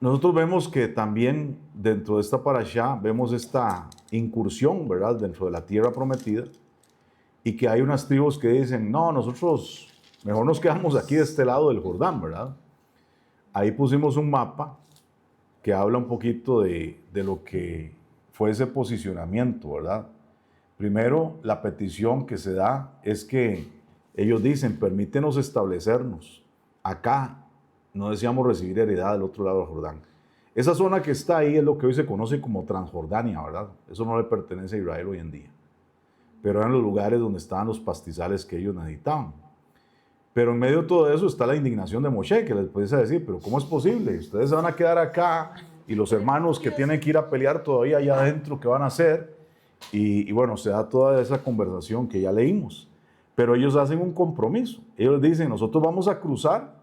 Nosotros vemos que también dentro de esta parashá vemos esta incursión, ¿verdad?, dentro de la tierra prometida, y que hay unas tribus que dicen, no, nosotros mejor nos quedamos aquí de este lado del Jordán, ¿verdad? Ahí pusimos un mapa que habla un poquito de lo que fue ese posicionamiento, ¿verdad? Primero, la petición que se da es que ellos dicen, permítenos establecernos acá. No deseamos recibir heredad del otro lado del Jordán. Esa zona que está ahí es lo que hoy se conoce como Transjordania, ¿verdad? Eso no le pertenece a Israel hoy en día. Pero eran los lugares donde estaban los pastizales que ellos necesitaban. Pero en medio de todo eso está la indignación de Moshe, que les pudiese decir, pero ¿cómo es posible? Ustedes se van a quedar acá y los hermanos que tienen que ir a pelear todavía allá adentro, ¿qué van a hacer? Y bueno, se da toda esa conversación que ya leímos. Pero ellos hacen un compromiso. Ellos dicen, nosotros vamos a cruzar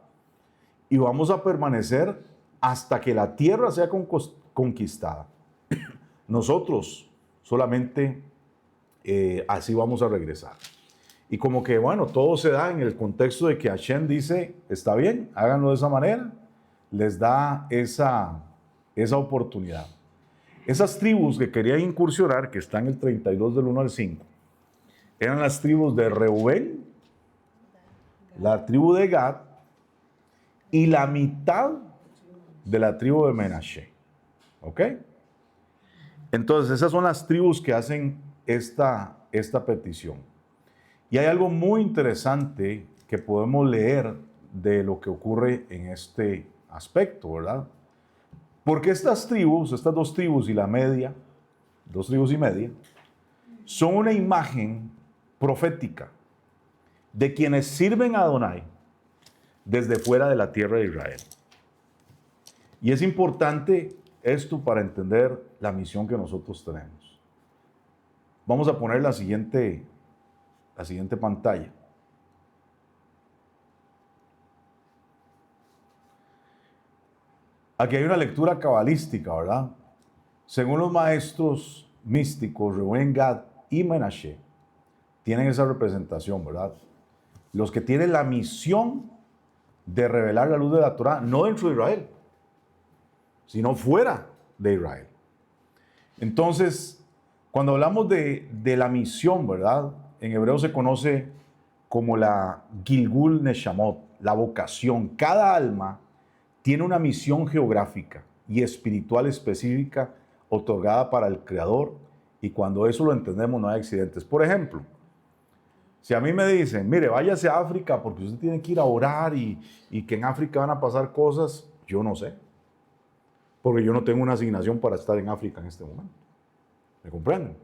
y vamos a permanecer hasta que la tierra sea conquistada. Nosotros solamente así vamos a regresar. Y como que, bueno, todo se da en el contexto de que Hashem dice, está bien, háganlo de esa manera, les da esa oportunidad. Esas tribus que querían incursionar, que están en el 32 del 1 al 5, eran las tribus de Reubén, la tribu de Gad, y la mitad de la tribu de Menashe. ¿Ok? Entonces, esas son las tribus que hacen esta petición. Y hay algo muy interesante que podemos leer de lo que ocurre en este aspecto, ¿verdad? Porque estas dos tribus y la media, 2 tribus y media, son una imagen profética de quienes sirven a Adonai desde fuera de la tierra de Israel. Y es importante esto para entender la misión que nosotros tenemos. Vamos a poner la siguiente pantalla. Aquí hay una lectura cabalística, ¿verdad? Según los maestros místicos, Reuben, Gad y Menashe, tienen esa representación, ¿verdad? Los que tienen la misión de revelar la luz de la Torah, no dentro de Israel, sino fuera de Israel. Entonces, cuando hablamos de la misión, ¿verdad? En hebreo se conoce como la Gilgul Neshamot, la vocación. Cada alma tiene una misión geográfica y espiritual específica otorgada para el Creador, y cuando eso lo entendemos no hay accidentes. Por ejemplo, si a mí me dicen, mire, váyase a África porque usted tiene que ir a orar y que en África van a pasar cosas, yo no sé. Porque yo no tengo una asignación para estar en África en este momento. ¿Me comprenden?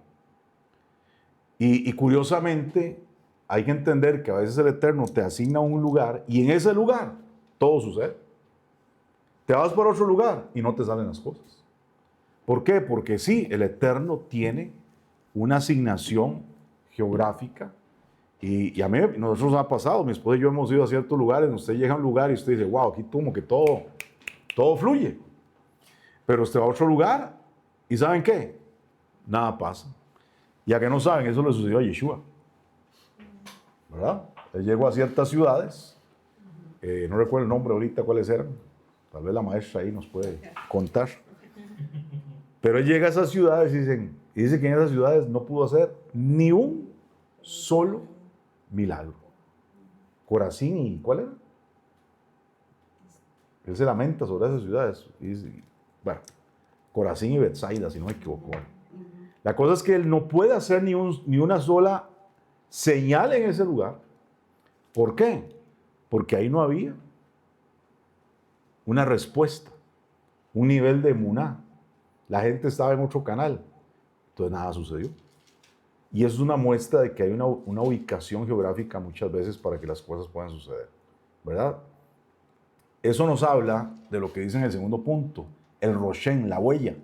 Y curiosamente, hay que entender que a veces el Eterno te asigna un lugar y en ese lugar todo sucede. Te vas para otro lugar y no te salen las cosas. ¿Por qué? Porque sí, el Eterno tiene una asignación geográfica. Y a mí, nosotros nos ha pasado, mi esposa y yo hemos ido a ciertos lugares, usted llega a un lugar y usted dice, wow, aquí como que todo fluye. Pero usted va a otro lugar y ¿saben qué? Nada pasa. Ya que no saben, eso le sucedió a Yeshua. ¿Verdad? Él llegó a ciertas ciudades, no recuerdo el nombre ahorita cuáles eran, tal vez la maestra ahí nos puede contar. Pero él llega a esas ciudades y dice que en esas ciudades no pudo hacer ni un solo milagro. Corazín y ¿cuál era? Él se lamenta sobre esas ciudades. Y dice, bueno, Corazín y Betsaida, si no me equivoco. La cosa es que él no puede hacer ni una sola señal en ese lugar. ¿Por qué? Porque ahí no había una respuesta, un nivel de emuná. La gente estaba en otro canal. Entonces nada sucedió. Y eso es una muestra de que hay una ubicación geográfica muchas veces para que las cosas puedan suceder, ¿verdad? Eso nos habla de lo que dice en el segundo punto, el Roshen, la huella,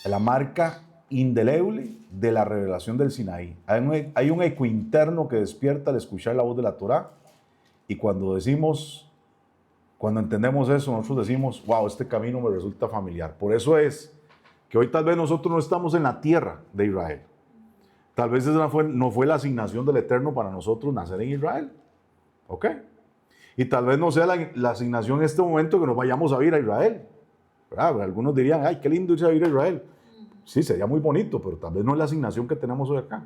la marca indeleble de la revelación del Sinaí. Hay un eco interno que despierta al escuchar la voz de la Torá, y cuando entendemos eso, nosotros decimos, wow, este camino me resulta familiar. Por eso es que hoy tal vez nosotros no estamos en la tierra de Israel. Tal vez esa no fue la asignación del Eterno para nosotros nacer en Israel. ¿Ok? Y tal vez no sea la asignación en este momento que nos vayamos a ir a Israel. ¿Verdad? Algunos dirían, ay, qué lindo irse a ir a Israel. Sí, sería muy bonito, pero tal vez no es la asignación que tenemos hoy acá.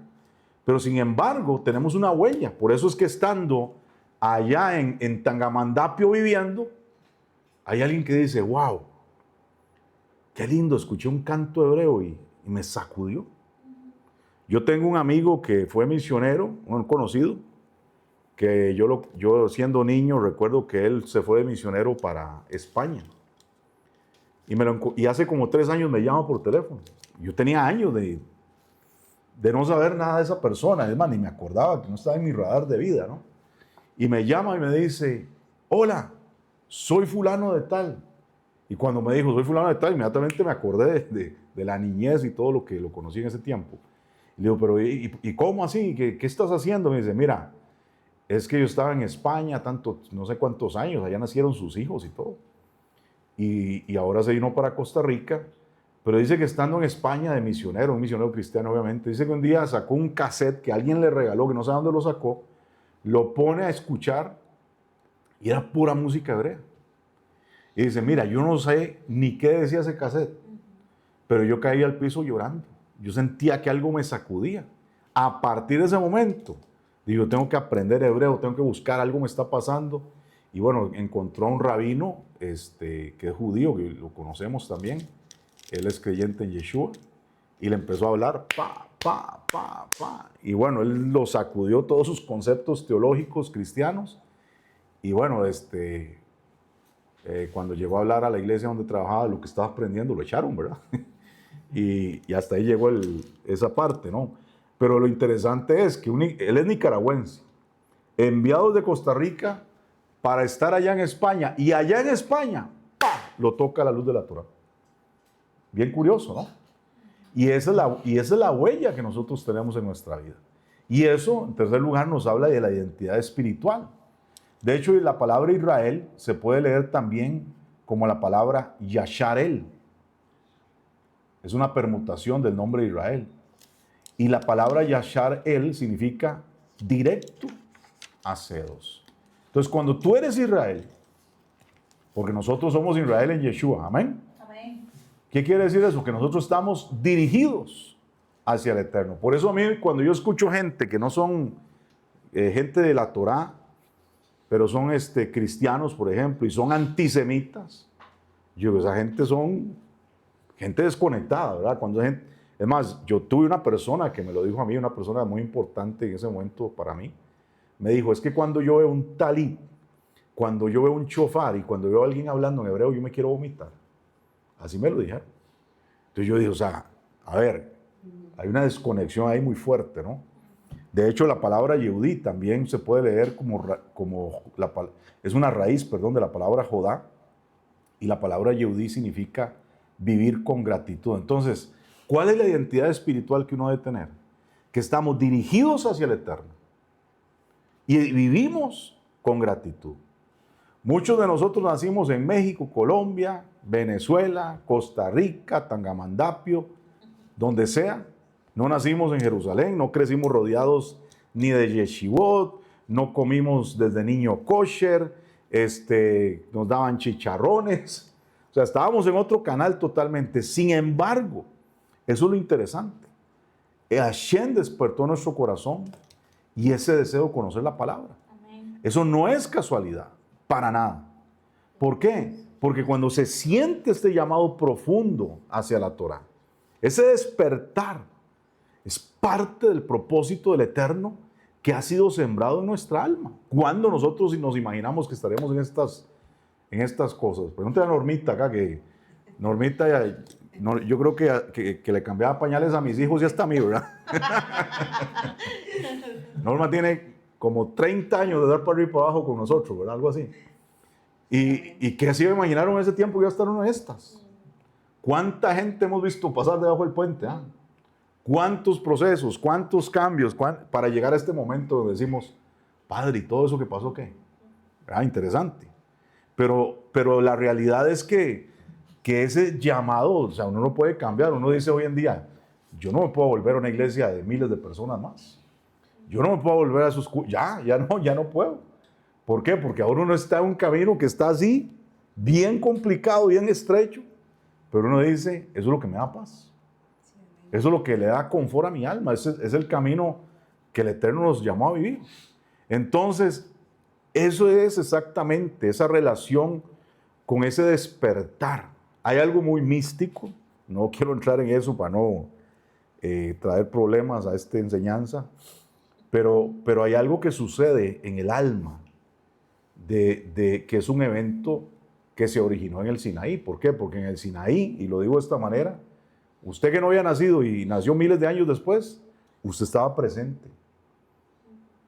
Pero sin embargo, tenemos una huella. Por eso es que estando allá en Tangamandapio viviendo, hay alguien que dice, wow, qué lindo, escuché un canto hebreo y me sacudió. Yo tengo un amigo que fue misionero, un conocido, que yo siendo niño recuerdo que él se fue de misionero para España. Y hace como 3 años me llama por teléfono. Yo tenía años de no saber nada de esa persona. Es más, ni me acordaba, que no estaba en mi radar de vida, ¿no? Y me llama y me dice, hola, soy fulano de tal. Y cuando me dijo, soy fulano de tal, inmediatamente me acordé de la niñez y todo lo que lo conocí en ese tiempo. Y le digo, pero ¿y cómo así? ¿Qué estás haciendo? Me dice, mira, es que yo estaba en España no sé cuántos años, allá nacieron sus hijos y todo. Y ahora se vino para Costa Rica, pero dice que estando en España de misionero, un misionero cristiano obviamente, dice que un día sacó un cassette que alguien le regaló, que no sé dónde lo sacó, lo pone a escuchar y era pura música hebrea. Y dice, mira, yo no sé ni qué decía ese cassette, pero yo caí al piso llorando. Yo sentía que algo me sacudía. A partir de ese momento, digo, tengo que aprender hebreo, tengo que buscar, algo me está pasando. Y bueno, encontró a un rabino que es judío, que lo conocemos también. Él es creyente en Yeshua. Y le empezó a hablar, Y bueno, él lo sacudió todos sus conceptos teológicos cristianos. Y bueno, cuando llegó a hablar a la iglesia donde trabajaba, lo que estaba aprendiendo, lo echaron, ¿verdad? Y hasta ahí llegó esa parte, ¿no? Pero lo interesante es que él es nicaragüense, enviado de Costa Rica para estar allá en España, y allá en España, ¡pah!, lo toca la luz de la Torá. Bien curioso, ¿no? Y esa es la huella que nosotros tenemos en nuestra vida. Y eso, en tercer lugar, nos habla de la identidad espiritual. De hecho, la palabra Israel se puede leer también como la palabra Yasharel. Es una permutación del nombre de Israel. Y la palabra Yasharel significa directo hacia Dios. Entonces, cuando tú eres Israel, porque nosotros somos Israel en Yeshua, amén. ¿Qué quiere decir eso? Que nosotros estamos dirigidos hacia el Eterno. Por eso a mí, cuando yo escucho gente que no son gente de la Torá, pero son cristianos, por ejemplo, y son antisemitas, yo digo, esa gente son gente desconectada, ¿verdad? Cuando es más, yo tuve una persona que me lo dijo a mí, una persona muy importante en ese momento para mí, me dijo, es que cuando yo veo un talit, cuando yo veo un shofar y cuando veo a alguien hablando en hebreo, yo me quiero vomitar. Así me lo dijeron. Entonces yo dije, o sea, a ver, hay una desconexión ahí muy fuerte, ¿no? De hecho, la palabra Yehudí también se puede leer es una raíz, perdón, de la palabra Jodá, y la palabra Yehudí significa vivir con gratitud. Entonces, ¿cuál es la identidad espiritual que uno debe tener? Que estamos dirigidos hacia el Eterno y vivimos con gratitud. Muchos de nosotros nacimos en México, Colombia, Venezuela, Costa Rica, Tangamandapio, donde sea. No nacimos en Jerusalén, no crecimos rodeados ni de yeshivot, no comimos desde niño kosher, nos daban chicharrones. O sea, estábamos en otro canal totalmente. Sin embargo, eso es lo interesante. Hashem despertó nuestro corazón y ese deseo de conocer la palabra. Amén. Eso no es casualidad, para nada. ¿Por qué? Porque cuando se siente este llamado profundo hacia la Torah, ese despertar es parte del propósito del Eterno que ha sido sembrado en nuestra alma. ¿Cuándo nosotros nos imaginamos que estaremos en estas cosas? Pregúntale a Normita acá, que Normita, yo creo que le cambiaba pañales a mis hijos y hasta a mí, ¿verdad? Norma tiene como 30 años de dar para arriba y para abajo con nosotros, ¿verdad? Algo así. ¿Y qué se iba a imaginar en ese tiempo que iba a estar una de estas? ¿Cuánta gente hemos visto pasar debajo del puente? ¿Cuántos procesos, cuántos cambios para llegar a este momento donde decimos, Padre, ¿y todo eso que pasó qué? Interesante. Pero la realidad es que ese llamado, o sea, uno no puede cambiar. Uno dice hoy en día, yo no me puedo volver a una iglesia de miles de personas más. Yo no me puedo volver a esos... Ya no puedo. ¿Por qué? Porque ahora uno está en un camino que está así, bien complicado, bien estrecho. Pero uno dice, eso es lo que me da paz. Eso es lo que le da confort a mi alma. Ese es el camino que el Eterno nos llamó a vivir. Entonces, eso es exactamente esa relación con ese despertar. Hay algo muy místico. No quiero entrar en eso para no traer problemas a esta enseñanza. Pero hay algo que sucede en el alma que es un evento que se originó en el Sinaí. ¿Por qué? Porque en el Sinaí, y lo digo de esta manera, usted que no había nacido y nació miles de años después, usted estaba presente.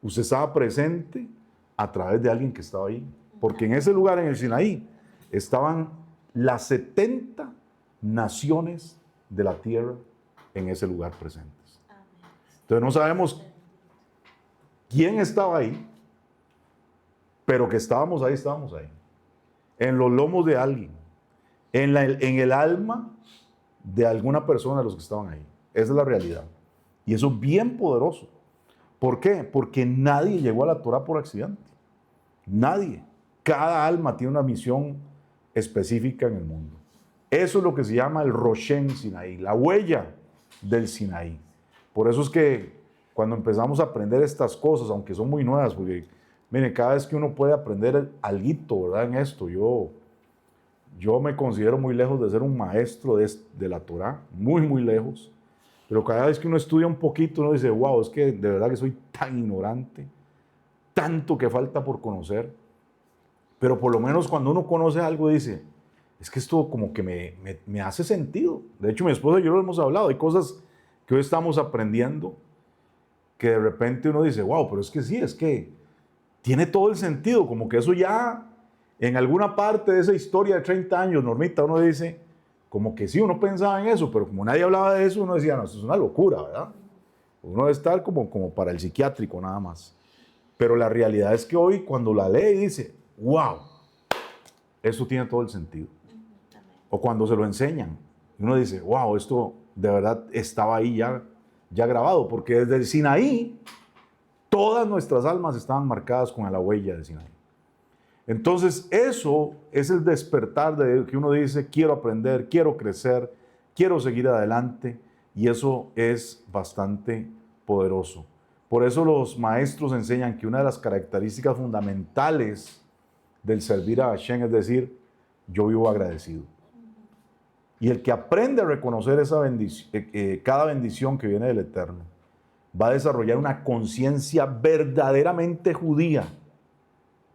Usted estaba presente a través de alguien que estaba ahí. Porque en ese lugar, en el Sinaí, estaban las 70 naciones de la tierra en ese lugar presentes. Entonces no sabemos quién estaba ahí, pero que estábamos ahí. En los lomos de alguien, en el alma de alguna persona de los que estaban ahí. Esa es la realidad. Y eso es bien poderoso. ¿Por qué? Porque nadie llegó a la Torah por accidente. Nadie. Cada alma tiene una misión específica en el mundo. Eso es lo que se llama el Roshen Sinaí, la huella del Sinaí. Por eso es que cuando empezamos a aprender estas cosas, aunque son muy nuevas, porque miren, cada vez que uno puede aprender alguito, ¿verdad? En esto, yo me considero muy lejos de ser un maestro de la Torah, muy, muy lejos. Pero cada vez que uno estudia un poquito, uno dice, wow, es que de verdad que soy tan ignorante, tanto que falta por conocer. Pero por lo menos cuando uno conoce algo, dice, es que esto como que me hace sentido. De hecho, mi esposa y yo lo hemos hablado. Hay cosas que hoy estamos aprendiendo que de repente uno dice, wow, pero es que sí, es que tiene todo el sentido, como que eso ya en alguna parte de esa historia de 30 años, Normita, uno dice, como que sí, uno pensaba en eso, pero como nadie hablaba de eso, uno decía, no, eso es una locura, ¿verdad? Uno debe estar como para el psiquiátrico nada más. Pero la realidad es que hoy cuando la lee dice, wow, eso tiene todo el sentido. O cuando se lo enseñan, uno dice, wow, esto de verdad estaba ahí ya grabado, porque desde el Sinaí, todas nuestras almas estaban marcadas con la huella del Sinaí. Entonces, eso es el despertar de que uno dice, quiero aprender, quiero crecer, quiero seguir adelante, y eso es bastante poderoso. Por eso los maestros enseñan que una de las características fundamentales del servir a Hashem es decir, yo vivo agradecido. Y el que aprende a reconocer esa cada bendición que viene del Eterno, va a desarrollar una conciencia verdaderamente judía.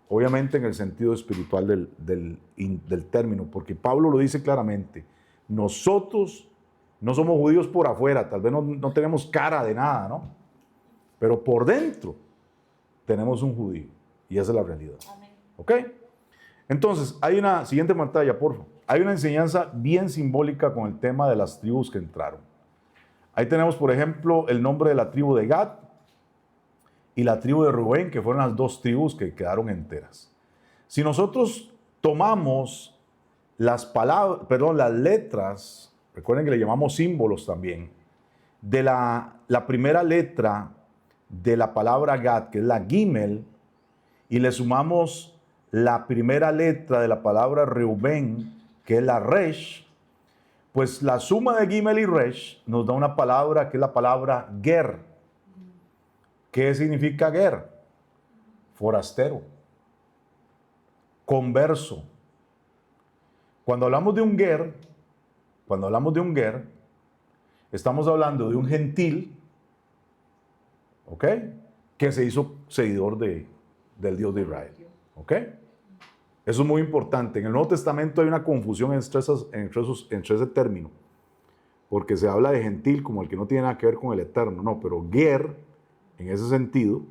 Obviamente en el sentido espiritual del término, porque Pablo lo dice claramente. Nosotros no somos judíos por afuera, tal vez no tenemos cara de nada, ¿no? Pero por dentro tenemos un judío. Y esa es la realidad. Amén. ¿Ok? Entonces, hay una siguiente pantalla, por favor. Hay una enseñanza bien simbólica con el tema de las tribus que entraron. Ahí tenemos, por ejemplo, el nombre de la tribu de Gad y la tribu de Rubén, que fueron las dos tribus que quedaron enteras. Si nosotros tomamos las letras, recuerden que le llamamos símbolos también, de la primera letra de la palabra Gad, que es la Gimel, y le sumamos la primera letra de la palabra Reuben, que es la Resh, pues la suma de Gimel y Resh nos da una palabra que es la palabra Ger. ¿Qué significa Ger? Forastero, converso. Cuando hablamos de un Ger, estamos hablando de un gentil, ¿ok? Que se hizo seguidor del Dios de Israel, ¿ok? Eso es muy importante. En el Nuevo Testamento hay una confusión entre ese término, porque se habla de gentil como el que no tiene nada que ver con el Eterno, no, pero Ger, en ese sentido,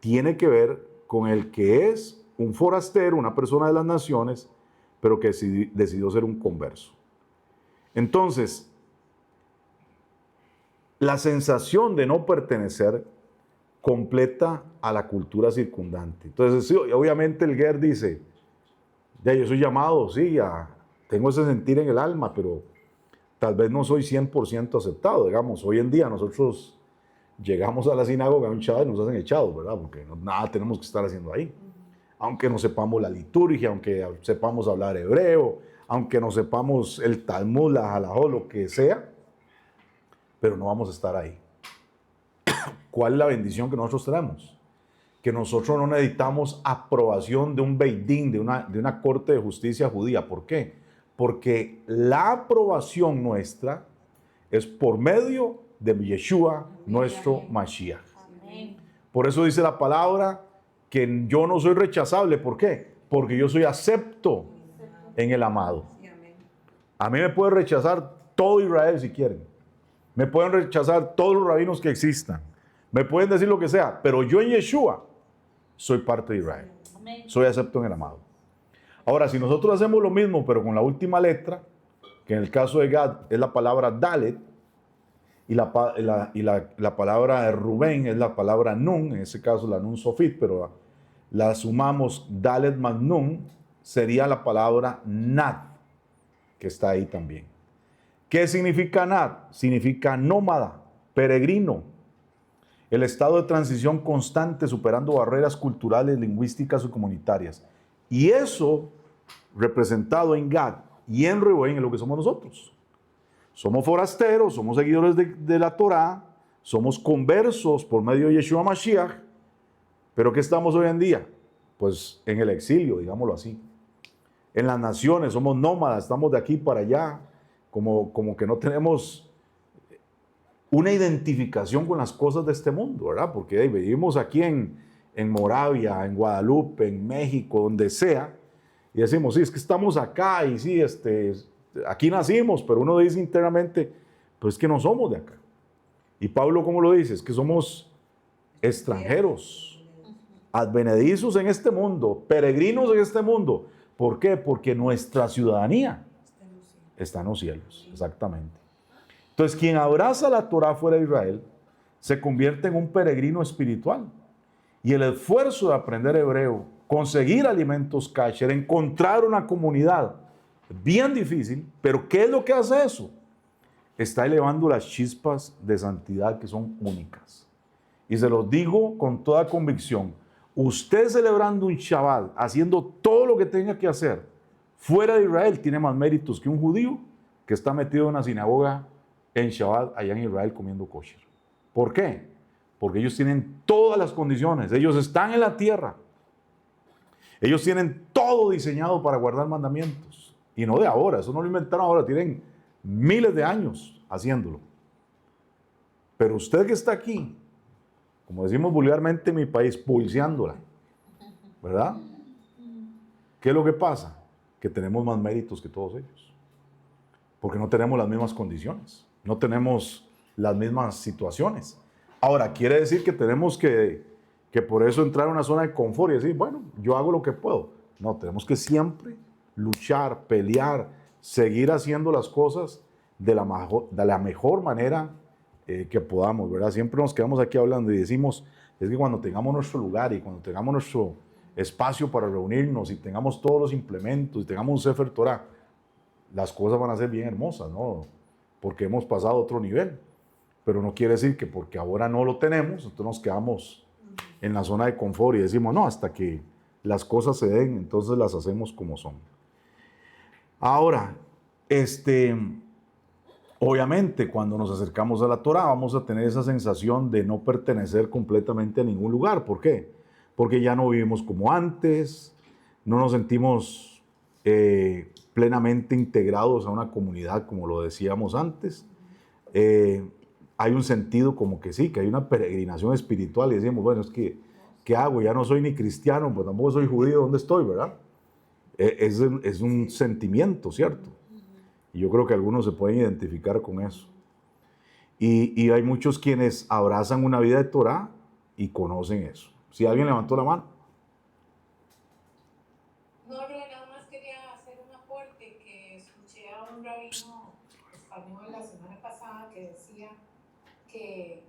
tiene que ver con el que es un forastero, una persona de las naciones, pero que decidió ser un converso. Entonces, la sensación de no pertenecer completa a la cultura circundante. Entonces, sí, obviamente el Ger dice, ya yo soy llamado, sí, tengo ese sentir en el alma, pero tal vez no soy 100% aceptado. Digamos, hoy en día nosotros llegamos a la sinagoga un Shabbat y nos hacen echados, ¿verdad? Porque nada tenemos que estar haciendo ahí. Aunque no sepamos la liturgia, aunque sepamos hablar hebreo, aunque no sepamos el Talmud, la Halajot, lo que sea, pero no vamos a estar ahí. ¿Cuál es la bendición que nosotros tenemos? Que nosotros no necesitamos aprobación de un Beit Din, de una corte de justicia judía. ¿Por qué? Porque la aprobación nuestra es por medio de Yeshua, nuestro Mashiach. Amén. Por eso dice la palabra que yo no soy rechazable. ¿Por qué? Porque yo soy acepto en el amado. A mí me puede rechazar todo Israel si quieren. Me pueden rechazar todos los rabinos que existan. Me pueden decir lo que sea, pero yo en Yeshua soy parte de Israel. Amén. Soy acepto en el amado. Ahora, si nosotros hacemos lo mismo, pero con la última letra, que en el caso de Gad es la palabra Dalet, y la palabra de Rubén es la palabra Nun, en ese caso la Nun Sofit, pero la sumamos Dalet más Nun, sería la palabra Nad, que está ahí también. ¿Qué significa Nad? Significa nómada, peregrino. El estado de transición constante superando barreras culturales, lingüísticas o comunitarias. Y eso, representado en Gad y en Reuben, es lo que somos nosotros. Somos forasteros, somos seguidores de la Torá, somos conversos por medio de Yeshua Mashiach, pero ¿qué estamos hoy en día? Pues en el exilio, digámoslo así. En las naciones somos nómadas, estamos de aquí para allá, como que no tenemos una identificación con las cosas de este mundo, ¿verdad? Porque vivimos aquí en Moravia, en Guadalupe, en México, donde sea, y decimos, sí, es que estamos acá, y sí, aquí nacimos, pero uno dice internamente, pues que no somos de acá. Y Pablo, ¿cómo lo dice? Es que somos extranjeros, advenedizos en este mundo, peregrinos en este mundo. ¿Por qué? Porque nuestra ciudadanía está en los cielos, exactamente. Entonces, quien abraza la Torá fuera de Israel se convierte en un peregrino espiritual. Y el esfuerzo de aprender hebreo, conseguir alimentos kasher, encontrar una comunidad, bien difícil, pero ¿qué es lo que hace eso? Está elevando las chispas de santidad que son únicas. Y se los digo con toda convicción, usted celebrando un Shabbat, haciendo todo lo que tenga que hacer, fuera de Israel, tiene más méritos que un judío que está metido en una sinagoga en Shabbat allá en Israel comiendo kosher. ¿Por qué? Porque ellos tienen todas las condiciones, ellos están en la tierra, ellos tienen todo diseñado para guardar mandamientos, y no de ahora, eso no lo inventaron ahora, tienen miles de años haciéndolo. Pero usted que está aquí, como decimos vulgarmente en mi país, pulseándola, ¿verdad? ¿Qué es lo que pasa? Que tenemos más méritos que todos ellos, porque no tenemos las mismas condiciones, no tenemos las mismas situaciones. Ahora, quiere decir que tenemos que por eso entrar en una zona de confort y decir, bueno, yo hago lo que puedo. No, tenemos que siempre luchar, pelear, seguir haciendo las cosas de la mejor manera que podamos, ¿verdad? Siempre nos quedamos aquí hablando y decimos, es que cuando tengamos nuestro lugar y cuando tengamos nuestro espacio para reunirnos y tengamos todos los implementos y tengamos un Sefer Torah, las cosas van a ser bien hermosas, ¿no? Porque hemos pasado a otro nivel. Pero no quiere decir que porque ahora no lo tenemos, entonces nos quedamos en la zona de confort y decimos, no, hasta que las cosas se den, entonces las hacemos como son. Ahora, obviamente, cuando nos acercamos a la Torá, vamos a tener esa sensación de no pertenecer completamente a ningún lugar. ¿Por qué? Porque ya no vivimos como antes, no nos sentimos plenamente integrados a una comunidad como lo decíamos antes. Hay un sentido como que sí, que hay una peregrinación espiritual y decimos, bueno, es que, ¿qué hago? Ya no soy ni cristiano, pues tampoco soy judío, ¿dónde estoy, verdad? Es un sentimiento, ¿cierto? Y yo creo que algunos se pueden identificar con eso. Y hay muchos quienes abrazan una vida de Torah y conocen eso. Si alguien levantó la mano. No, yo nada más quería hacer un aporte que escuché a un rabino español la semana pasada que decía que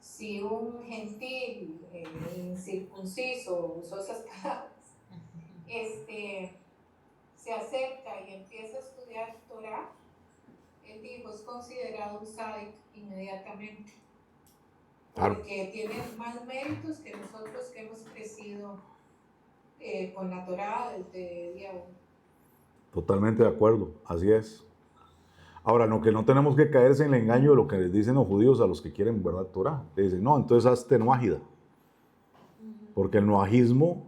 si un gentil incircunciso, usó esas palabras, se acerca y empieza a estudiar Torah, él dijo, es considerado un sádic inmediatamente, porque tiene más méritos que nosotros que hemos crecido con la Torah desde día uno. Totalmente de acuerdo, así es. Ahora, no, que no tenemos que caerse en el engaño de lo que les dicen los judíos a los que quieren guardar Torah. Le dicen, no, entonces hazte noájida. Porque el noajismo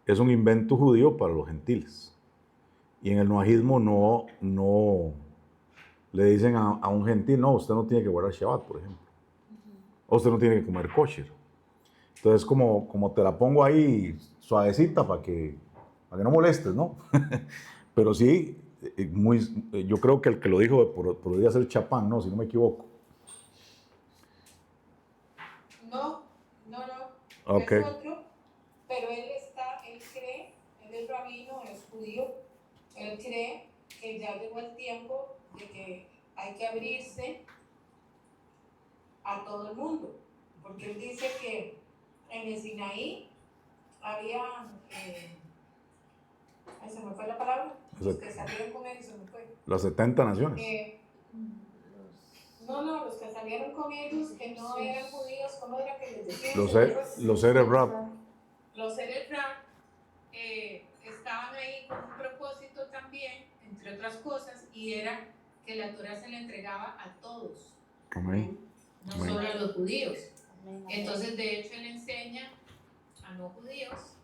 es un invento judío para los gentiles. Y en el noajismo no le dicen a un gentil, no, usted no tiene que guardar Shabbat, por ejemplo. O usted no tiene que comer kosher. Entonces, como te la pongo ahí suavecita para que no molestes, ¿no? Pero sí, yo creo que el que lo dijo podría ser Chapán, ¿no? Si no me equivoco. No, Okay. es otro, pero él cree, él es rabino, es judío, él cree que ya llegó el tiempo de que hay que abrirse a todo el mundo, porque él dice que en el Sinaí había, se me fue la palabra, los que salieron con él y se me fue. Las 70 naciones. Los que salieron con ellos, que no eran judíos, ¿cómo era que les decían? Los Erev Rav. Los Erev Rav estaban ahí con un propósito también, entre otras cosas, y era que la Torah se le entregaba a todos. Amén. No solo a los judíos. Entonces, de hecho, él enseña a no judíos,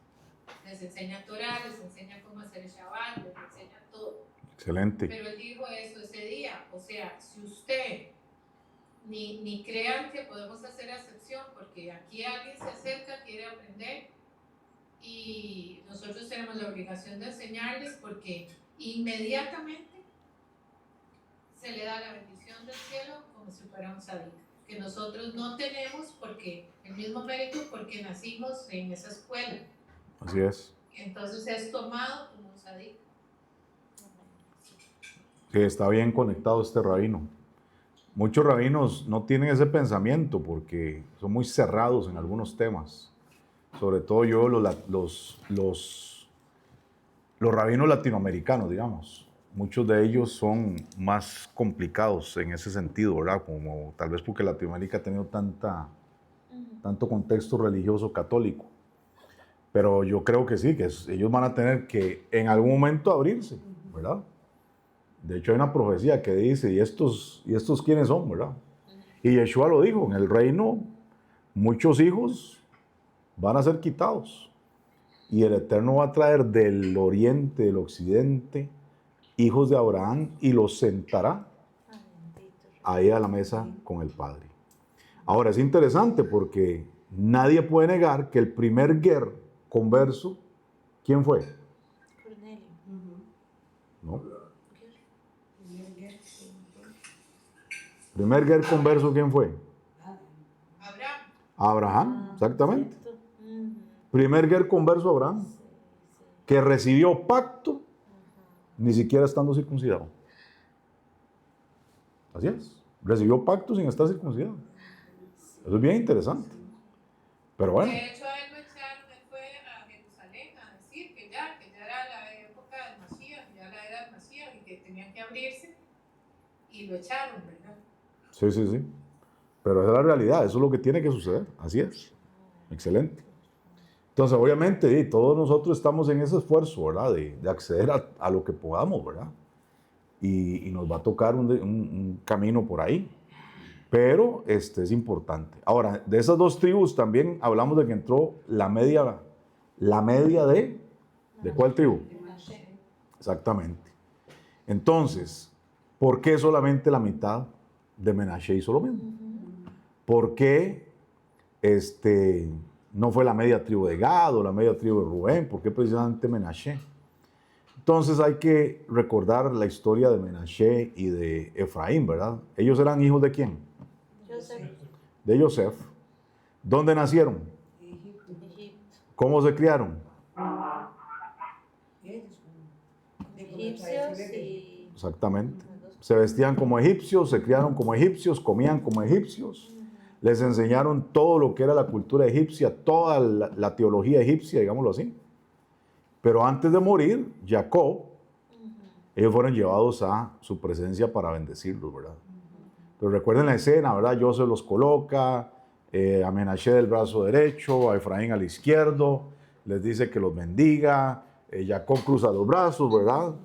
les enseña Torah, les enseña cómo hacer el Shabbat, les enseña todo. Excelente. Pero él dijo eso ese día, o sea, si usted ni crean que podemos hacer excepción, porque aquí alguien se acerca, quiere aprender, y nosotros tenemos la obligación de enseñarles, porque inmediatamente se le da la bendición del cielo como si fuera un sadí. que nosotros no tenemos porque el mismo mérito porque nacimos en esa escuela. Así es. Entonces es tomado como un sádico. Sí, está bien conectado este rabino. Muchos rabinos no tienen ese pensamiento porque son muy cerrados en algunos temas. Sobre todo yo, los rabinos latinoamericanos, digamos. Muchos de ellos son más complicados en ese sentido, ¿verdad? Como tal vez porque Latinoamérica ha tenido tanto contexto religioso católico. Pero yo creo que sí, que ellos van a tener que en algún momento abrirse, ¿verdad? De hecho hay una profecía que dice, ¿y estos quiénes son, verdad? Y Yeshua lo dijo, en el reino muchos hijos van a ser quitados. Y el Eterno va a traer del oriente, del occidente, hijos de Abraham y los sentará ahí a la mesa con el Padre. Ahora es interesante porque nadie puede negar que el primer ger converso, ¿quién fue? Cornelio. ¿No? Primer ger converso, ¿quién fue? Abraham. Abraham, exactamente. Cierto. Primer ger converso Abraham, que recibió pacto ni siquiera estando circuncidado. Así es, recibió pacto sin estar circuncidado. Eso es bien interesante. Pero bueno, De hecho, a él lo echaron, él fue a Jerusalén a decir que ya era la época del Masías, ya la era del Masías y que tenían que abrirse y lo echaron, ¿verdad? sí, sí, sí. Pero esa es la realidad, eso es lo que tiene que suceder. Así es. Excelente. Entonces, obviamente, todos nosotros estamos en ese esfuerzo, ¿verdad? De acceder a lo que podamos, ¿verdad? Y nos va a tocar un camino por ahí. Pero es importante. Ahora, de esas dos tribus también hablamos de que entró la media ¿de cuál tribu? Exactamente. Entonces, ¿por qué solamente la mitad de Menashe hizo lo mismo? ¿Por qué no fue la media tribu de Gad o la media tribu de Rubén? ¿Por qué precisamente Menashe? Entonces hay que recordar la historia de Menashe y de Efraín, ¿verdad? Ellos eran hijos de ¿quién? Joseph. De Yosef. ¿Dónde nacieron? Egipto. ¿Cómo se criaron? Egipcios y... Exactamente. Se vestían como egipcios, se criaron como egipcios, comían como egipcios. Les enseñaron todo lo que era la cultura egipcia, toda la teología egipcia, digámoslo así. Pero antes de morir, Jacob, ellos fueron llevados a su presencia para bendecirlos, ¿verdad? Pero recuerden la escena, ¿verdad? José los coloca, a Menashe del brazo derecho, a Efraín al izquierdo, les dice que los bendiga, Jacob cruza los brazos, ¿verdad?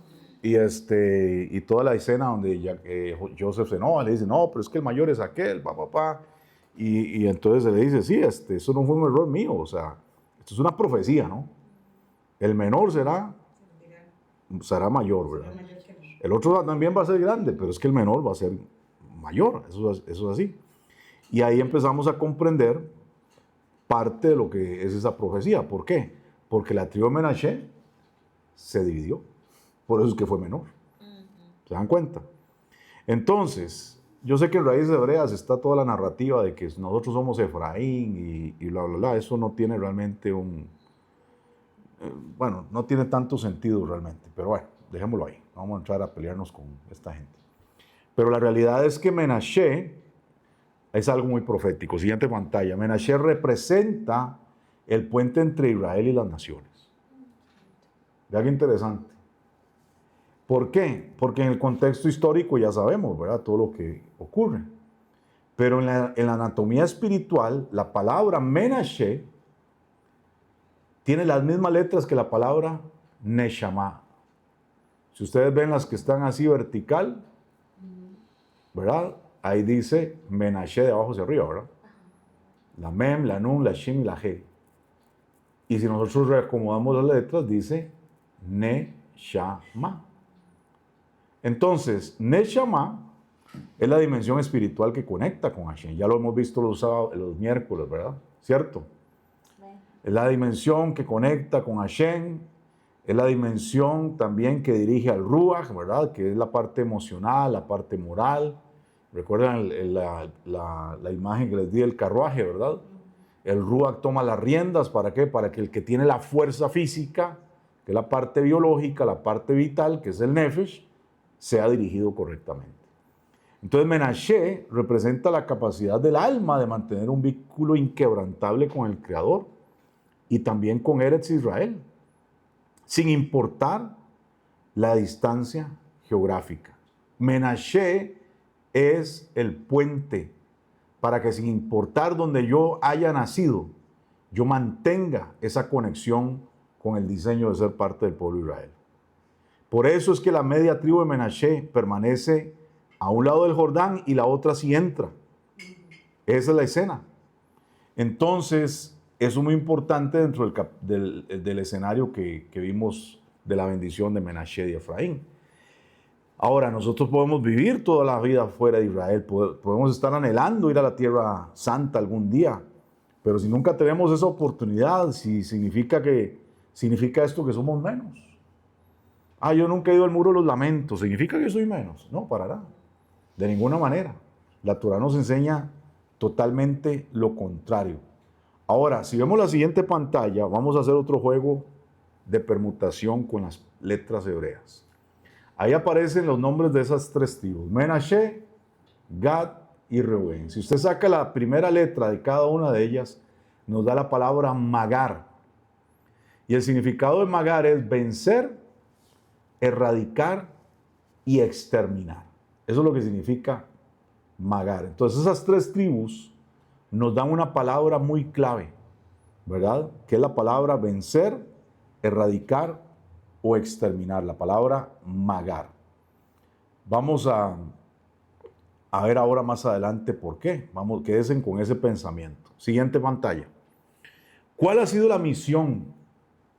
Y toda la escena donde Joseph se enoja, le dice, no, pero es que el mayor es aquel, papá. Y entonces se le dice, sí, eso no fue un error mío, o sea, esto es una profecía, ¿no? El menor será mayor, ¿verdad? El otro también va a ser grande, pero es que el menor va a ser mayor, eso es así. Y ahí empezamos a comprender parte de lo que es esa profecía. ¿Por qué? Porque la tribu de Menashe se dividió, por eso es que fue menor. ¿Se dan cuenta? Entonces, yo sé que en Raíces Hebreas está toda la narrativa de que nosotros somos Efraín y bla, bla, bla. Eso no tiene realmente no tiene tanto sentido realmente, pero bueno, dejémoslo ahí. No vamos a entrar a pelearnos con esta gente. Pero la realidad es que Menashe es algo muy profético. Siguiente pantalla. Menashe representa el puente entre Israel y las naciones. Vea qué interesante. ¿Por qué? Porque en el contexto histórico ya sabemos, ¿verdad? Todo lo que ocurre. Pero en la anatomía espiritual, la palabra Menashe tiene las mismas letras que la palabra Neshama. Si ustedes ven las que están así vertical, ¿verdad? Ahí dice Menashe de abajo hacia arriba, ¿verdad? La Mem, la Nun, la Shin y la He. Y si nosotros reacomodamos las letras, dice Neshama. Entonces, Neshama es la dimensión espiritual que conecta con Hashem. Ya lo hemos visto los miércoles, ¿verdad? ¿Cierto? Es la dimensión que conecta con Hashem. Es la dimensión también que dirige al Ruach, ¿verdad? Que es la parte emocional, la parte moral. ¿Recuerdan la imagen que les di del carruaje, verdad? El Ruach toma las riendas, ¿para qué? Para que el que tiene la fuerza física, que es la parte biológica, la parte vital, que es el Nefesh, sea dirigido correctamente. Entonces Menashe representa la capacidad del alma de mantener un vínculo inquebrantable con el Creador y también con Eretz Israel, sin importar la distancia geográfica. Menashe es el puente para que sin importar donde yo haya nacido, yo mantenga esa conexión con el diseño de ser parte del pueblo de Israel. Por eso es que la media tribu de Menashe permanece a un lado del Jordán y la otra sí entra. Esa es la escena. Entonces, eso es muy importante dentro del escenario que vimos de la bendición de Menashe y Efraín. Ahora, nosotros podemos vivir toda la vida fuera de Israel, podemos estar anhelando ir a la Tierra Santa algún día, pero si nunca tenemos esa oportunidad, si significa esto que somos menos. Yo nunca he ido al Muro de los Lamentos, ¿significa que soy menos? No, para nada, de ninguna manera. La Torah nos enseña totalmente lo contrario. Ahora, si vemos la siguiente pantalla, vamos a hacer otro juego de permutación con las letras hebreas. Ahí aparecen los nombres de esas tres tribus, Menashe, Gad y Reubén. Si usted saca la primera letra de cada una de ellas, nos da la palabra Magar. Y el significado de Magar es vencer, erradicar y exterminar. Eso es lo que significa Magar. Entonces esas tres tribus nos dan una palabra muy clave, ¿verdad? Que es la palabra vencer, erradicar o exterminar, la palabra Magar. Vamos a ver ahora más adelante por qué. Quédense con ese pensamiento. Siguiente pantalla. ¿Cuál ha sido la misión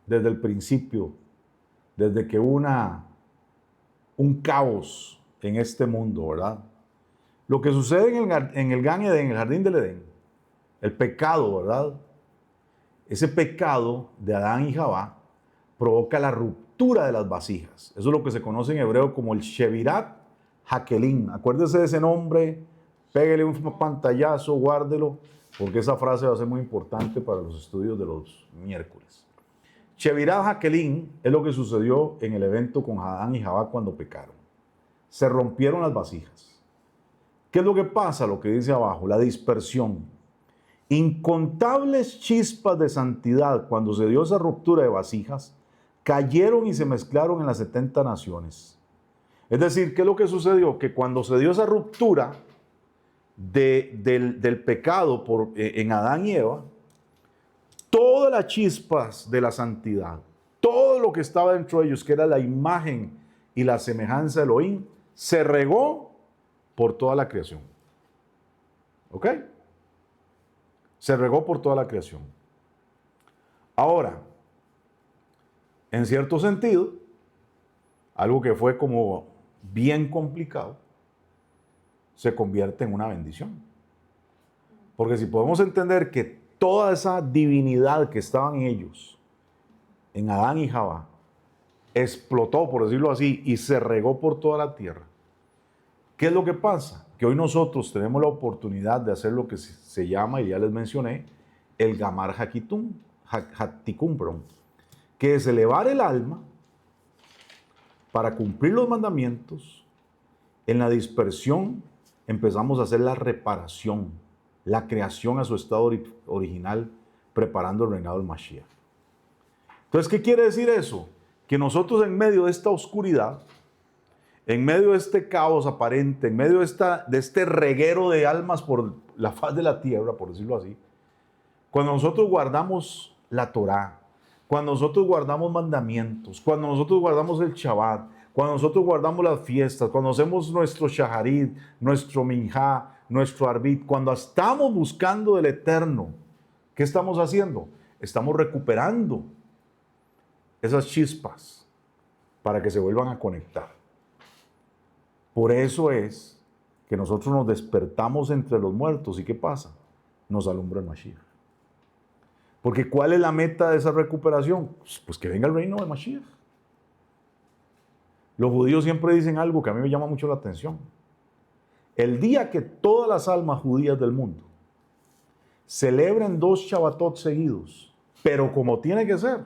desde el principio, desde que hubo un caos en este mundo, verdad? Lo que sucede en el Gan Edén, en el jardín del Edén, el pecado, ¿verdad? Ese pecado de Adán y Javá provoca la ruptura de las vasijas. Eso es lo que se conoce en hebreo como el Shevirat Hakelim. Acuérdese de ese nombre, pégale un pantallazo, guárdelo, porque esa frase va a ser muy importante para los estudios de los miércoles. Shevirat Hakelim es lo que sucedió en el evento con Adán y Javá cuando pecaron. Se rompieron las vasijas. ¿Qué es lo que pasa? Lo que dice abajo, la dispersión. Incontables chispas de santidad cuando se dio esa ruptura de vasijas cayeron y se mezclaron en las 70 naciones. Es decir, ¿qué es lo que sucedió? Que cuando se dio esa ruptura del pecado en Adán y Eva, todas las chispas de la santidad, todo lo que estaba dentro de ellos, que era la imagen y la semejanza de Elohim, se regó por toda la creación. ¿Ok? Se regó por toda la creación. Ahora, en cierto sentido, algo que fue como bien complicado, se convierte en una bendición. Porque si podemos entender que toda esa divinidad que estaba en ellos, en Adán y Javá, explotó, por decirlo así, y se regó por toda la tierra, ¿qué es lo que pasa? Que hoy nosotros tenemos la oportunidad de hacer lo que se llama, y ya les mencioné, el Gamar Hatikum, que es elevar el alma para cumplir los mandamientos. En la dispersión empezamos a hacer la reparación, la creación a su estado original, preparando el reinado del Mashiach. Entonces, ¿qué quiere decir eso? Que nosotros en medio de esta oscuridad, en medio de este caos aparente, en medio de este reguero de almas por la faz de la tierra, por decirlo así, cuando nosotros guardamos la Torá, cuando nosotros guardamos mandamientos, cuando nosotros guardamos el Shabbat, cuando nosotros guardamos las fiestas, cuando hacemos nuestro Shaharit, nuestro Minjá, nuestro Arbit, cuando estamos buscando el Eterno, ¿qué estamos haciendo? Estamos recuperando esas chispas para que se vuelvan a conectar. Por eso es que nosotros nos despertamos entre los muertos. ¿Y qué pasa? Nos alumbra el Mashiach. Porque ¿cuál es la meta de esa recuperación? Pues que venga el reino de Mashiach. Los judíos siempre dicen algo que a mí me llama mucho la atención. El día que todas las almas judías del mundo celebren 2 Shabbatot seguidos, pero como tiene que ser,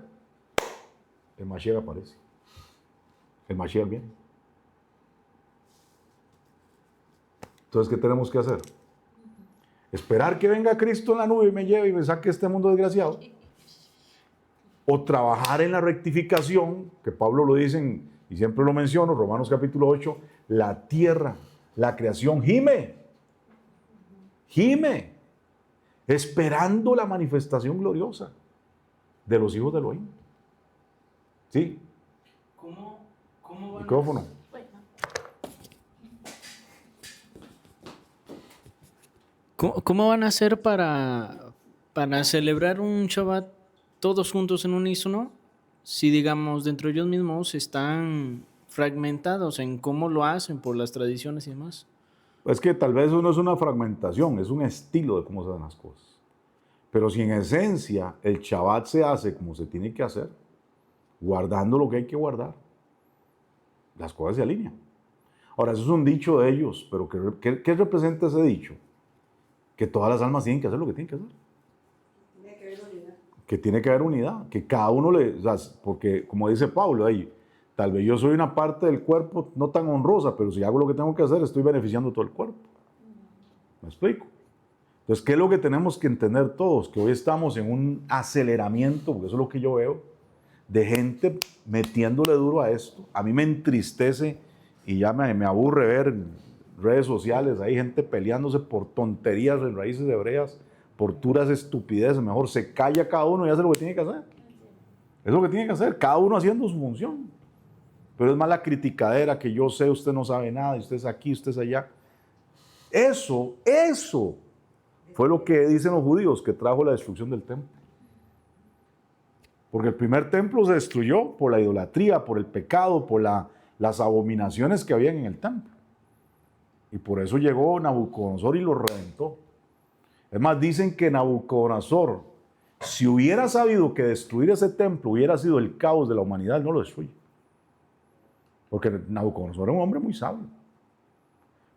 el Mashiach aparece. El Mashiach viene. Entonces, ¿qué tenemos que hacer? ¿Esperar que venga Cristo en la nube y me lleve y me saque de este mundo desgraciado? ¿O trabajar en la rectificación, que Pablo lo dice, y siempre lo menciono, Romanos capítulo 8, la tierra, la creación gime, esperando la manifestación gloriosa de los hijos de Elohim? ¿Sí? ¿Cómo van Micrófono. Bueno, ¿Cómo van a hacer para celebrar un Shabbat todos juntos en unísono si, digamos, dentro de ellos mismos están fragmentados en cómo lo hacen por las tradiciones y demás? Es que tal vez no es una fragmentación, es un estilo de cómo se dan las cosas. Pero si en esencia el Shabbat se hace como se tiene que hacer, guardando lo que hay que guardar, las cosas se alinean. Ahora, eso es un dicho de ellos, pero ¿qué representa ese dicho? Que todas las almas tienen que hacer lo que tienen que hacer. Tiene que haber unidad. Que tiene que haber unidad, que cada uno o sea, porque como dice Pablo ahí, tal vez yo soy una parte del cuerpo no tan honrosa, pero si hago lo que tengo que hacer, estoy beneficiando todo el cuerpo. ¿Me explico? Entonces, ¿qué es lo que tenemos que entender todos? Que hoy estamos en un aceleramiento, porque eso es lo que yo veo, de gente metiéndole duro a esto. A mí me entristece y ya me aburre ver en redes sociales, hay gente peleándose por tonterías en raíces hebreas, por puras estupideces. Mejor se calla cada uno y hace lo que tiene que hacer. Es lo que tiene que hacer, cada uno haciendo su función. Pero es más la criticadera, que yo sé, usted no sabe nada, usted es aquí, usted es allá. Eso fue lo que dicen los judíos, que trajo la destrucción del templo. Porque el primer templo se destruyó por la idolatría, por el pecado, por las abominaciones que habían en el templo. Y por eso llegó Nabucodonosor y lo reventó. Es más, dicen que Nabucodonosor, si hubiera sabido que destruir ese templo hubiera sido el caos de la humanidad, no lo destruye. Porque Nabucodonosor era un hombre muy sabio.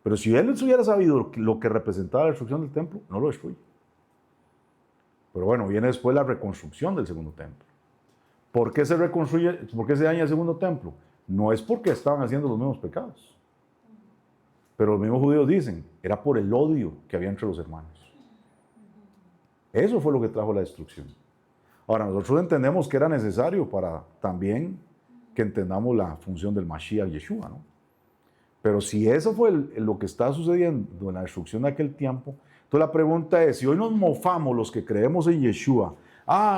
Pero si él hubiera sabido lo que representaba la destrucción del templo, no lo destruye. Pero bueno, viene después la reconstrucción del segundo templo. ¿Por qué se reconstruye? ¿Por qué se daña el segundo templo? No es porque estaban haciendo los mismos pecados. Pero los mismos judíos dicen, era por el odio que había entre los hermanos. Eso fue lo que trajo la destrucción. Ahora, nosotros entendemos que era necesario para también que entendamos la función del Mashiach Yeshua, ¿no? Pero si eso fue lo que está sucediendo en la destrucción de aquel tiempo, entonces la pregunta es, si hoy nos mofamos los que creemos en Yeshua,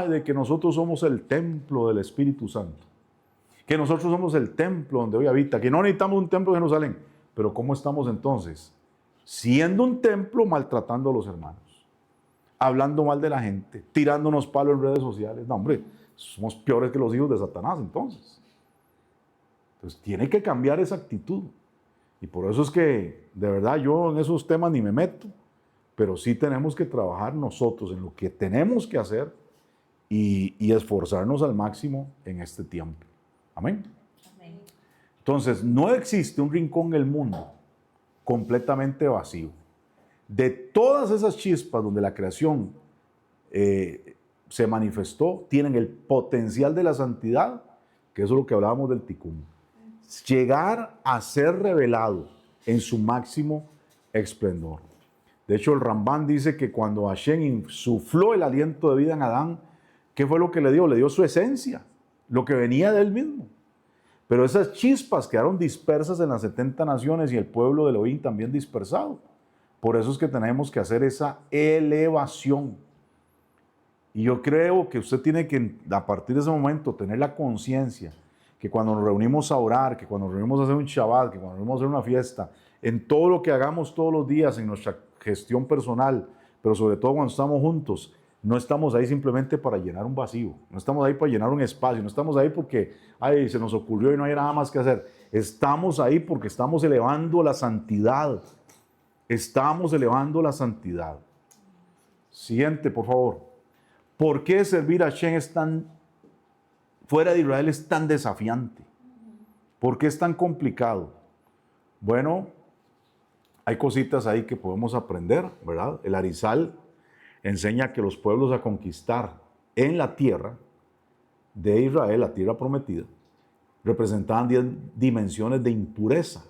de que nosotros somos el templo del Espíritu Santo, que nosotros somos el templo donde hoy habita, que no necesitamos un templo de Jerusalén, pero ¿cómo estamos entonces? Siendo un templo, maltratando a los hermanos, hablando mal de la gente, tirándonos palos en redes sociales. No, hombre, somos peores que los hijos de Satanás entonces. Entonces tiene que cambiar esa actitud. Y por eso es que, de verdad, yo en esos temas ni me meto, pero sí tenemos que trabajar nosotros en lo que tenemos que hacer y esforzarnos al máximo en este tiempo. Amén. amén. Entonces, no existe un rincón en el mundo completamente vacío. De todas esas chispas donde la creación se manifestó, tienen el potencial de la santidad, que eso es lo que hablábamos del Tikkun. Llegar a ser revelado en su máximo esplendor. De hecho, el Rambán dice que cuando Hashem insufló el aliento de vida en Adán, ¿qué fue lo que le dio? Le dio su esencia, lo que venía de él mismo. Pero esas chispas quedaron dispersas en las 70 naciones y el pueblo de Elohim también dispersado. Por eso es que tenemos que hacer esa elevación. Y yo creo que usted tiene que, a partir de ese momento, tener la conciencia que cuando nos reunimos a orar, que cuando nos reunimos a hacer un Shabbat, que cuando nos reunimos a hacer una fiesta, en todo lo que hagamos todos los días, en nuestra gestión personal, pero sobre todo cuando estamos juntos, no estamos ahí simplemente para llenar un vacío, no estamos ahí para llenar un espacio, no estamos ahí porque se nos ocurrió y no hay nada más que hacer. Estamos ahí porque estamos elevando la santidad. Estamos elevando la santidad. Siguiente, por favor. ¿Por qué servir a Hashem fuera de Israel es tan desafiante? ¿Por qué es tan complicado? Bueno, hay cositas ahí que podemos aprender, ¿verdad? El Arizal enseña que los pueblos a conquistar en la tierra de Israel, la tierra prometida, representaban 10 dimensiones de impureza.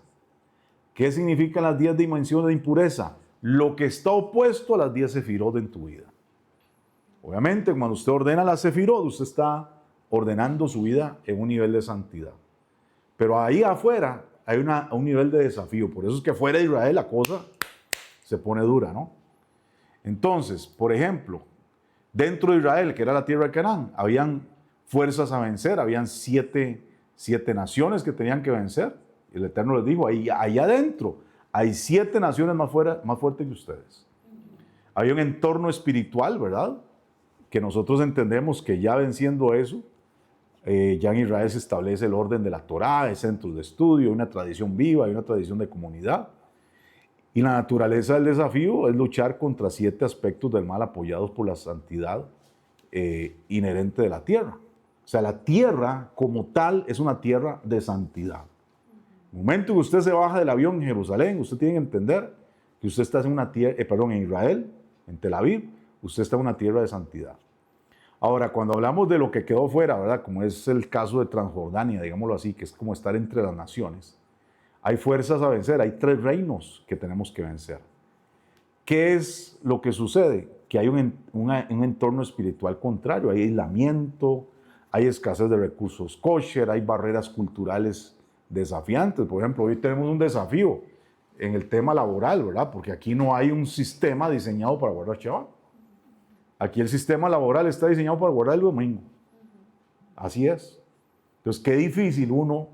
¿Qué significan las 10 dimensiones de impureza? Lo que está opuesto a las 10 sefirot en tu vida. Obviamente, cuando usted ordena la sefirot, usted está ordenando su vida en un nivel de santidad. Pero ahí afuera hay un nivel de desafío. Por eso es que fuera de Israel la cosa se pone dura, ¿no? Entonces, por ejemplo, dentro de Israel, que era la tierra de Canaán, habían fuerzas a vencer, habían siete naciones que tenían que vencer. El Eterno les dijo, allá adentro hay 7 naciones más fuertes que ustedes. Hay un entorno espiritual, ¿verdad? Que nosotros entendemos que ya venciendo eso, ya en Israel se establece el orden de la Torá, hay centros de estudio, hay una tradición viva, hay una tradición de comunidad. Y la naturaleza del desafío es luchar contra 7 aspectos del mal apoyados por la santidad inherente de la tierra. O sea, la tierra como tal es una tierra de santidad. En el momento que usted se baja del avión en Jerusalén, usted tiene que entender que usted está en una tierra, en Israel, en Tel Aviv, usted está en una tierra de santidad. Ahora, cuando hablamos de lo que quedó fuera, ¿verdad? Como es el caso de Transjordania, digámoslo así, que es como estar entre las naciones, hay fuerzas a vencer, hay 3 reinos que tenemos que vencer. ¿Qué es lo que sucede? Que hay un entorno espiritual contrario, hay aislamiento, hay escasez de recursos kosher, hay barreras culturales desafiantes. Por ejemplo, hoy tenemos un desafío en el tema laboral, ¿verdad? Porque aquí no hay un sistema diseñado para guardar Shabbat. Aquí el sistema laboral está diseñado para guardar el domingo. Así es. Entonces, qué difícil uno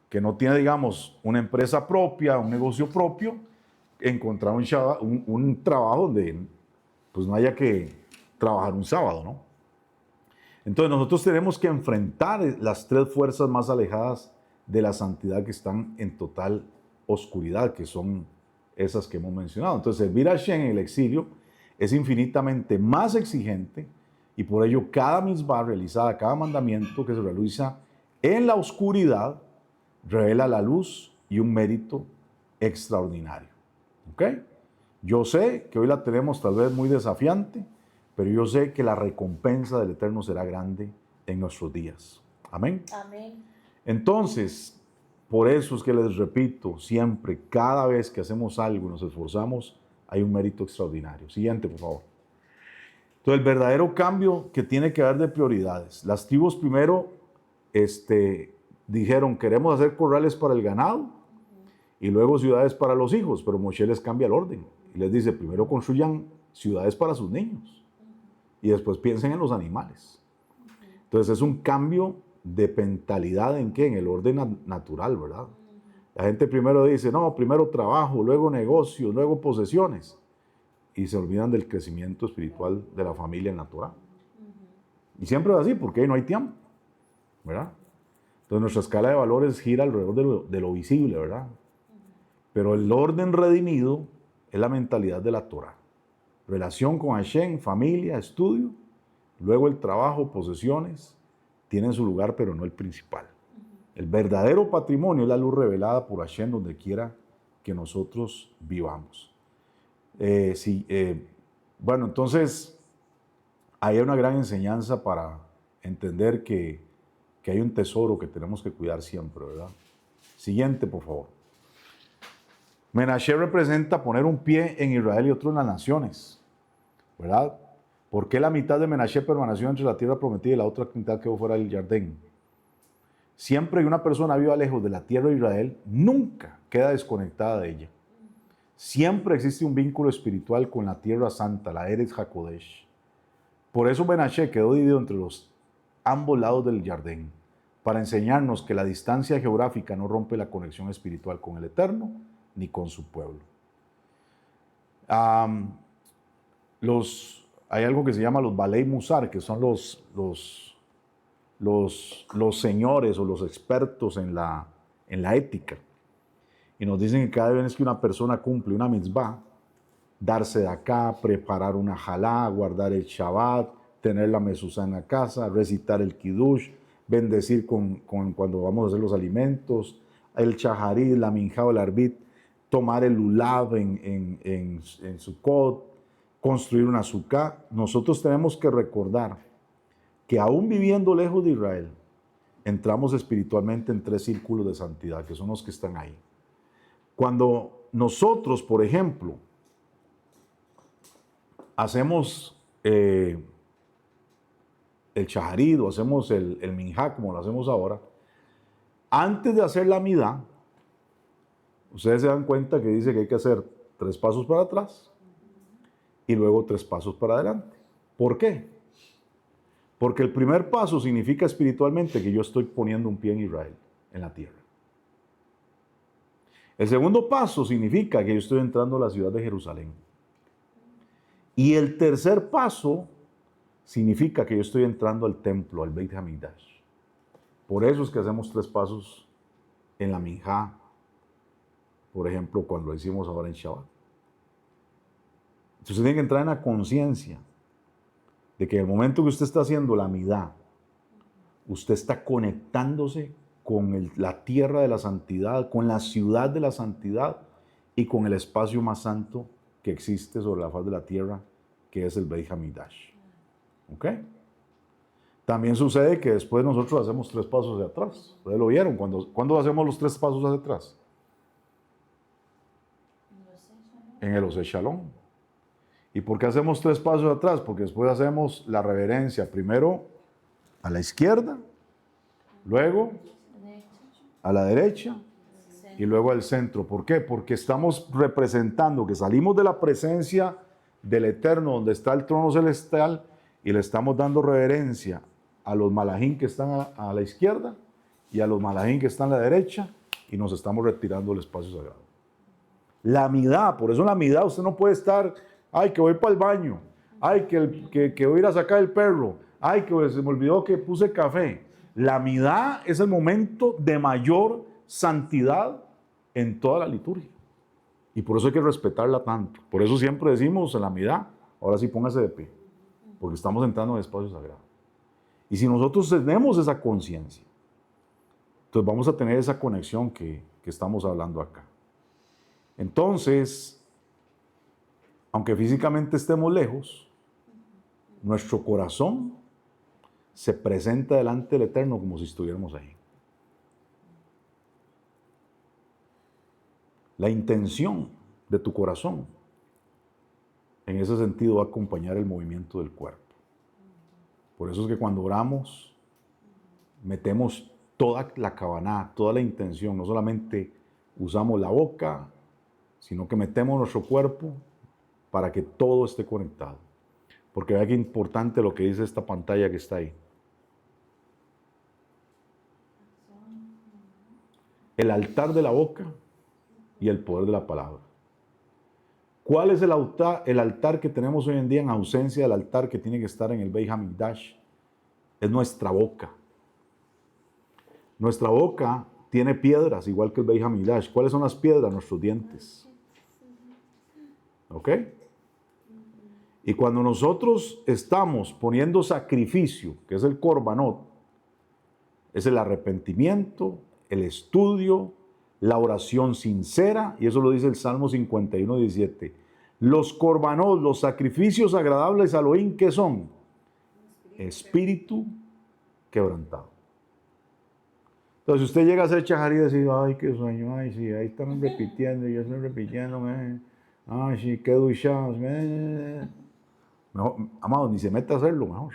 que no tiene, digamos, una empresa propia, un negocio propio, encontrar un trabajo donde pues no haya que trabajar un sábado, ¿no? Entonces nosotros tenemos que enfrentar las 3 fuerzas más alejadas de la santidad que están en total oscuridad, que son esas que hemos mencionado. Entonces servir a Hashem en el exilio es infinitamente más exigente y por ello cada misbah realizada, cada mandamiento que se realiza en la oscuridad revela la luz y un mérito extraordinario. ¿Ok? Yo sé que hoy la tenemos tal vez muy desafiante, pero yo sé que la recompensa del Eterno será grande en nuestros días. Amén. Amén. Entonces, por eso es que les repito, siempre, cada vez que hacemos algo y nos esforzamos, hay un mérito extraordinario. Siguiente, por favor. Entonces, el verdadero cambio que tiene que haber de prioridades. Las tribus primero dijeron, queremos hacer corrales para el ganado y luego ciudades para los hijos, pero Moshe les cambia el orden y les dice, primero construyan ciudades para sus niños y después piensen en los animales. Entonces, es un cambio de mentalidad en qué, en el orden natural, ¿verdad? La gente primero dice, no, primero trabajo, luego negocios, luego posesiones, y se olvidan del crecimiento espiritual de la familia en la Torah. Y siempre es así, porque ahí no hay tiempo, ¿verdad? Entonces nuestra escala de valores gira alrededor de lo visible, ¿verdad? Pero el orden redimido es la mentalidad de la Torah. Relación con Hashem, familia, estudio, luego el trabajo, posesiones, tienen su lugar, pero no el principal. El verdadero patrimonio es la luz revelada por Hashem donde quiera que nosotros vivamos. Bueno, entonces, ahí hay una gran enseñanza para entender que hay un tesoro que tenemos que cuidar siempre, ¿verdad? Siguiente, por favor. Menashe representa poner un pie en Israel y otro en las naciones, ¿verdad? ¿Por qué la mitad de Menashe permaneció entre la tierra prometida y la otra mitad quedó fuera del Jardín? Siempre que una persona viva lejos de la tierra de Israel, nunca queda desconectada de ella. Siempre existe un vínculo espiritual con la tierra santa, la Eretz HaKodesh. Por eso Menashe quedó dividido entre ambos lados del Jardín, para enseñarnos que la distancia geográfica no rompe la conexión espiritual con el Eterno ni con su pueblo. Hay algo que se llama los Balei Musar, que son los señores o los expertos en la ética. Y nos dicen que cada vez que una persona cumple una mitzvah, darse de acá, preparar una jalá, guardar el Shabbat, tener la mezuzá en la casa, recitar el Kiddush, bendecir cuando vamos a hacer los alimentos, el Shaharit, la Minjá o el Arbit, tomar el lulav en Sukkot, construir una sukkah. Nosotros tenemos que recordar que aún viviendo lejos de Israel, entramos espiritualmente en 3 círculos de santidad, que son los que están ahí. Cuando nosotros, por ejemplo, hacemos el shaharit o hacemos el minjá, como lo hacemos ahora, antes de hacer la midá, ustedes se dan cuenta que dice que hay que hacer 3 pasos para atrás y luego 3 pasos para adelante. ¿Por qué? Porque el primer paso significa espiritualmente que yo estoy poniendo un pie en Israel, en la tierra. El segundo paso significa que yo estoy entrando a la ciudad de Jerusalén. Y el tercer paso significa que yo estoy entrando al templo, al Beit HaMikdash. Por eso es que hacemos 3 pasos en la minjá, por ejemplo, cuando lo hicimos ahora en Shabbat. Entonces tiene que entrar en la conciencia de que en el momento que usted está haciendo la midá, usted está conectándose con la tierra de la santidad, con la ciudad de la santidad y con el espacio más santo que existe sobre la faz de la tierra, que es el Beit HaMikdash. ¿Ok? También sucede que después nosotros hacemos 3 pasos hacia atrás. ¿Ustedes lo vieron? ¿Cuándo hacemos los 3 pasos hacia atrás? En el Oseh Shalom. ¿Y por qué hacemos 3 pasos atrás? Porque después hacemos la reverencia, primero a la izquierda, luego a la derecha y luego al centro. ¿Por qué? Porque estamos representando que salimos de la presencia del Eterno, donde está el trono celestial, y le estamos dando reverencia a los malajín que están a la izquierda y a los malajín que están a la derecha, y nos estamos retirando del espacio sagrado. La midá, por eso en la midá usted no puede estar, ay, que voy para el baño, ay, que voy a ir a sacar el perro, ay, que se me olvidó que puse café. La midá es el momento de mayor santidad en toda la liturgia. Y por eso hay que respetarla tanto. Por eso siempre decimos en la midá, ahora sí póngase de pie, porque estamos entrando en el espacio sagrado. Y si nosotros tenemos esa conciencia, entonces vamos a tener esa conexión que estamos hablando acá. Entonces, aunque físicamente estemos lejos, nuestro corazón se presenta delante del Eterno como si estuviéramos ahí. La intención de tu corazón, en ese sentido, va a acompañar el movimiento del cuerpo. Por eso es que cuando oramos, metemos toda la kavaná, toda la intención, no solamente usamos la boca, sino que metemos nuestro cuerpo para que todo esté conectado. Porque vea qué importante lo que dice esta pantalla que está ahí. El altar de la boca y el poder de la palabra. ¿Cuál es el altar que tenemos hoy en día en ausencia del altar que tiene que estar en el Beit HaMikdash? Es nuestra boca. Nuestra boca tiene piedras, igual que el Beit HaMikdash. ¿Cuáles son las piedras? Nuestros dientes. ¿Ok? Y cuando nosotros estamos poniendo sacrificio, que es el korbanot, es el arrepentimiento, el estudio, la oración sincera, y eso lo dice el Salmo 51, 17. Los korbanot, los sacrificios agradables a Elohim, ¿qué son? Espíritu quebrantado. Entonces, si usted llega a hacer shaharit y decir, ay, qué sueño, ay, sí, ahí están repitiendo, yo estoy repitiendo, ay, sí, qué duchas, mejor, amado, ni se meta a hacerlo, mejor.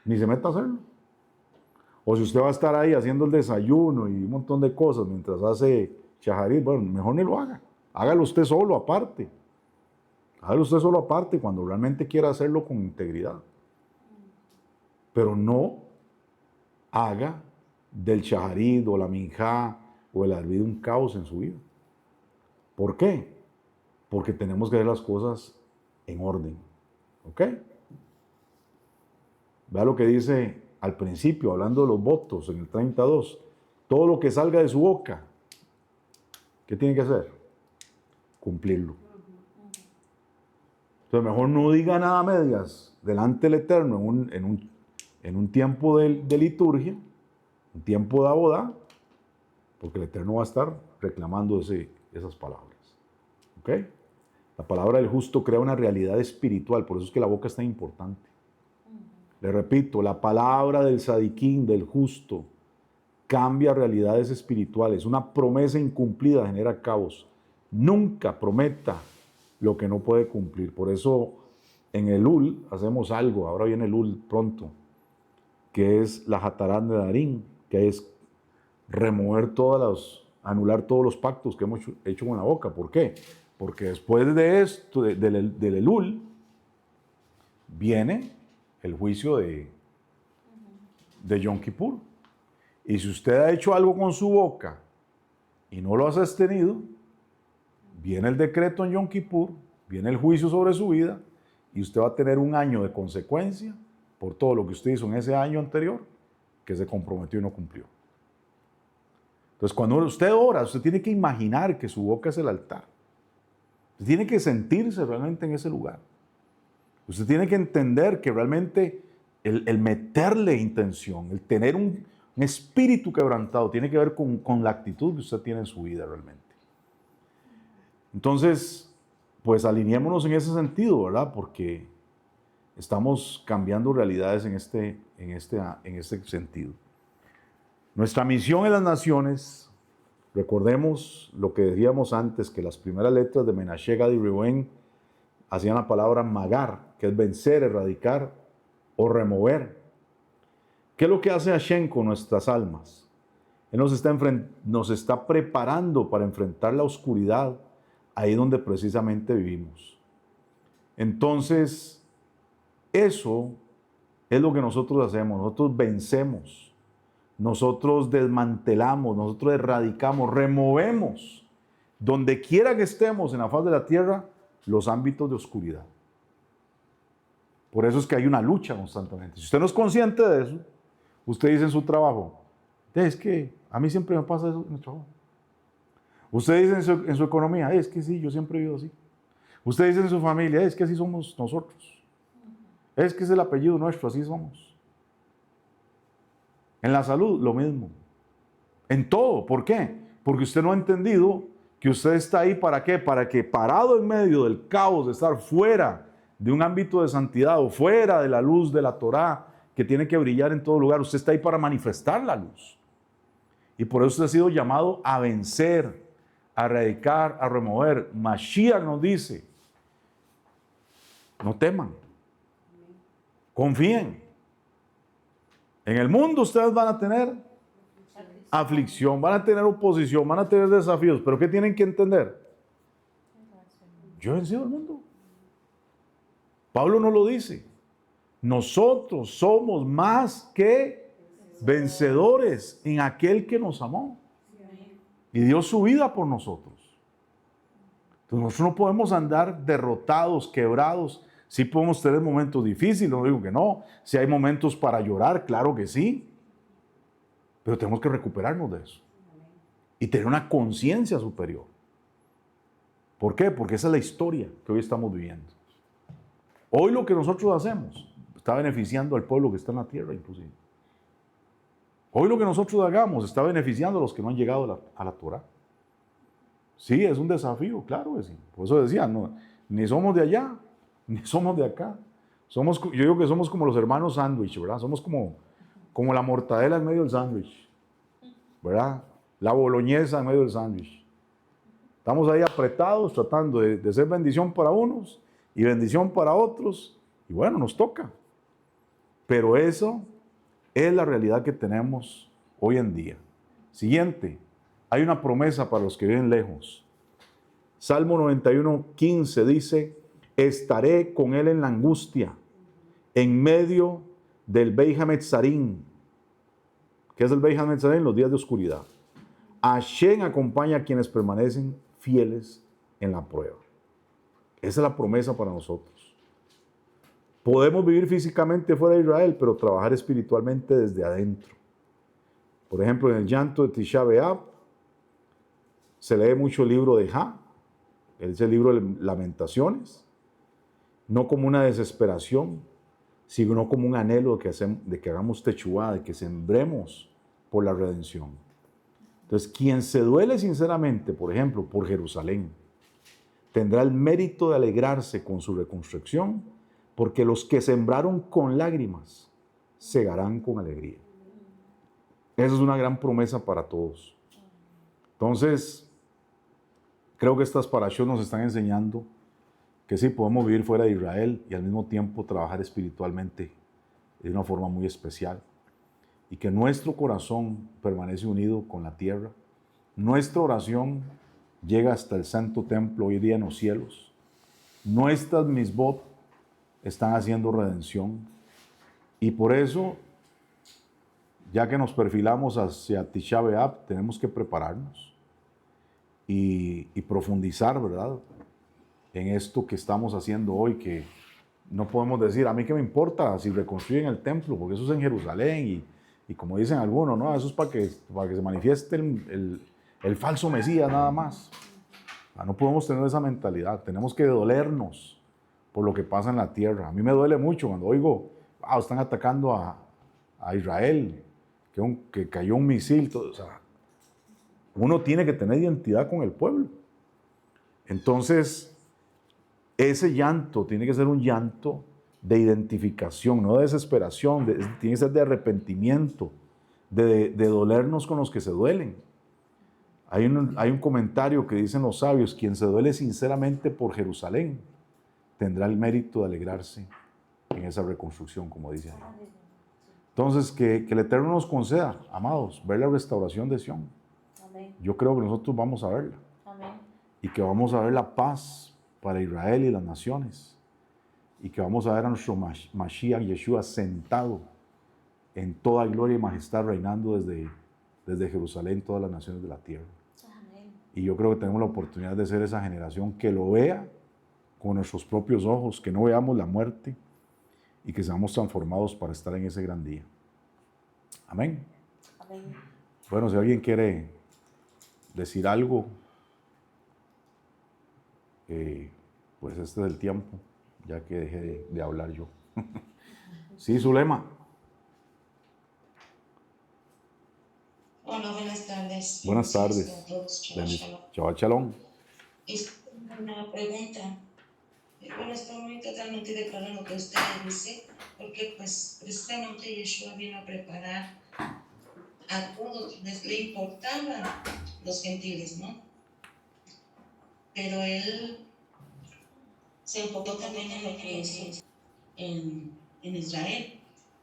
Ni se meta a hacerlo. O si usted va a estar ahí haciendo el desayuno y un montón de cosas mientras hace shaharit, bueno, mejor ni lo haga. Hágalo usted solo, aparte. Hágalo usted solo, aparte, cuando realmente quiera hacerlo con integridad. Pero no haga del shaharit o la minjá o el arvid un caos en su vida. ¿Por qué? Porque tenemos que hacer las cosas en orden. ¿Ok? Vea lo que dice al principio, hablando de los votos, en el 32. Todo lo que salga de su boca, ¿qué tiene que hacer? Cumplirlo. Entonces, mejor no diga nada a medias delante del Eterno en un tiempo de liturgia, un tiempo de abodá, porque el Eterno va a estar reclamando esas palabras. ¿Ok? La palabra del justo crea una realidad espiritual, por eso es que la boca es tan importante. Le repito, la palabra del sadiquín, del justo, cambia realidades espirituales. Una promesa incumplida genera caos. Nunca prometa lo que no puede cumplir. Por eso en el Ul hacemos algo, ahora viene el Ul pronto, que es la Hatarán de Darín, que es remover anular todos los pactos que hemos hecho con la boca. ¿Por qué? Porque después de esto, del Elul, viene el juicio de Yom Kippur. Y si usted ha hecho algo con su boca y no lo ha sostenido, viene el decreto en Yom Kippur, viene el juicio sobre su vida y usted va a tener un año de consecuencia por todo lo que usted hizo en ese año anterior que se comprometió y no cumplió. Entonces, cuando usted ora, usted tiene que imaginar que su boca es el altar. Usted tiene que sentirse realmente en ese lugar. Usted tiene que entender que realmente el meterle intención, el tener un espíritu quebrantado, tiene que ver con la actitud que usted tiene en su vida realmente. Entonces, pues alineémonos en ese sentido, ¿verdad? Porque estamos cambiando realidades en este sentido. Nuestra misión en las naciones, recordemos lo que decíamos antes, que las primeras letras de Menashe, Gad y Reuben hacían la palabra magar, que es vencer, erradicar o remover. ¿Qué es lo que hace Hashem con nuestras almas? Él nos está preparando para enfrentar la oscuridad ahí donde precisamente vivimos. Entonces, eso es lo que nosotros hacemos. Nosotros vencemos, nosotros desmantelamos, nosotros erradicamos, removemos, donde quiera que estemos en la faz de la tierra, los ámbitos de oscuridad. Por eso es que hay una lucha constantemente. Si usted no es consciente de eso, usted dice en su trabajo, es que a mí siempre me pasa eso en el trabajo. Usted dice en su economía, es que sí, yo siempre he vivido así. Usted dice en su familia, es que así somos nosotros. Es que es el apellido nuestro, así somos. En la salud, lo mismo. En todo, ¿por qué? Porque usted no ha entendido que usted está ahí ¿para qué? Para que parado en medio del caos, de estar fuera de un ámbito de santidad o fuera de la luz de la Torá, que tiene que brillar en todo lugar, usted está ahí para manifestar la luz. Y por eso usted ha sido llamado a vencer, a erradicar, a remover. Mashiach nos dice, no teman, confíen. En el mundo ustedes van a tener aflicción, van a tener oposición, van a tener desafíos, pero ¿qué tienen que entender? Yo he vencido el mundo. Pablo no lo dice. Nosotros somos más que vencedores en aquel que nos amó y dio su vida por nosotros. Entonces nosotros no podemos andar derrotados, quebrados. Sí podemos tener momentos difíciles, no digo que no. Si hay momentos para llorar, claro que sí. Pero tenemos que recuperarnos de eso. Y tener una conciencia superior. ¿Por qué? Porque esa es la historia que hoy estamos viviendo. Hoy lo que nosotros hacemos está beneficiando al pueblo que está en la tierra inclusive. Hoy lo que nosotros hagamos está beneficiando a los que no han llegado a la Torah. Sí, es un desafío, claro que sí. Por eso decía, no, ni somos de allá, ni somos de acá. Yo digo que somos como los hermanos sándwich, ¿verdad? Somos como la mortadela en medio del sándwich, ¿verdad? La boloñesa en medio del sándwich. Estamos ahí apretados tratando de ser bendición para unos y bendición para otros. Y bueno, nos toca. Pero eso es la realidad que tenemos hoy en día. Siguiente, hay una promesa para los que viven lejos. Salmo 91:15 dice, estaré con él en la angustia, en medio del Beit Hametzarim. ¿Qué es el Beit Hametzarim? Los días de oscuridad. Hashem acompaña a quienes permanecen fieles en la prueba. Esa es la promesa para nosotros. Podemos vivir físicamente fuera de Israel, pero trabajar espiritualmente desde adentro. Por ejemplo, en el llanto de Tisha B'Av se lee mucho el libro de Ja, es el libro de Lamentaciones, no como una desesperación, sino como un anhelo de que hagamos techuvá, de que sembremos por la redención. Entonces, quien se duele sinceramente, por ejemplo, por Jerusalén, tendrá el mérito de alegrarse con su reconstrucción, porque los que sembraron con lágrimas segarán con alegría. Esa es una gran promesa para todos. Entonces, creo que estas parashot nos están enseñando que sí podemos vivir fuera de Israel y al mismo tiempo trabajar espiritualmente de una forma muy especial. Y que nuestro corazón permanece unido con la tierra. Nuestra oración llega hasta el santo templo hoy día en los cielos. Nuestras misbot están haciendo redención. Y por eso, ya que nos perfilamos hacia Tisha B'Av, tenemos que prepararnos y profundizar, ¿verdad?, en esto que estamos haciendo hoy, que no podemos decir, a mí qué me importa si reconstruyen el templo, porque eso es en Jerusalén y como dicen algunos, no, eso es para que se manifieste el falso Mesías nada más. No podemos tener esa mentalidad, tenemos que dolernos por lo que pasa en la tierra. A mí me duele mucho cuando oigo, están atacando a Israel, que cayó un misil, todo, o sea, uno tiene que tener identidad con el pueblo. Entonces, ese llanto tiene que ser un llanto de identificación, no de desesperación, tiene que ser de arrepentimiento, de dolernos con los que se duelen. Hay un comentario que dicen los sabios, quien se duele sinceramente por Jerusalén, tendrá el mérito de alegrarse en esa reconstrucción, como dice ahí. Entonces, que el Eterno nos conceda, amados, ver la restauración de Sión. Yo creo que nosotros vamos a verla. Y que vamos a ver la paz para Israel y las naciones. Y que vamos a ver a nuestro Mashiach Yeshua sentado en toda gloria y majestad, reinando desde Jerusalén todas las naciones de la tierra. Y yo creo que tenemos la oportunidad de ser esa generación que lo vea con nuestros propios ojos, que no veamos la muerte y que seamos transformados para estar en ese gran día. Amén. Bueno, si alguien quiere decir algo, pues este es el tiempo, ya que dejé de hablar yo. Sí, Zulema. Hola, buenas tardes. Buenas tardes. A todos. Shabbat Shalom. Es una pregunta. Bueno, estoy muy totalmente de acuerdo en lo que usted dice, porque pues precisamente Yeshua vino a preparar a todos, le importaban los gentiles, ¿no? Pero él se enfocó también en lo que es en Israel.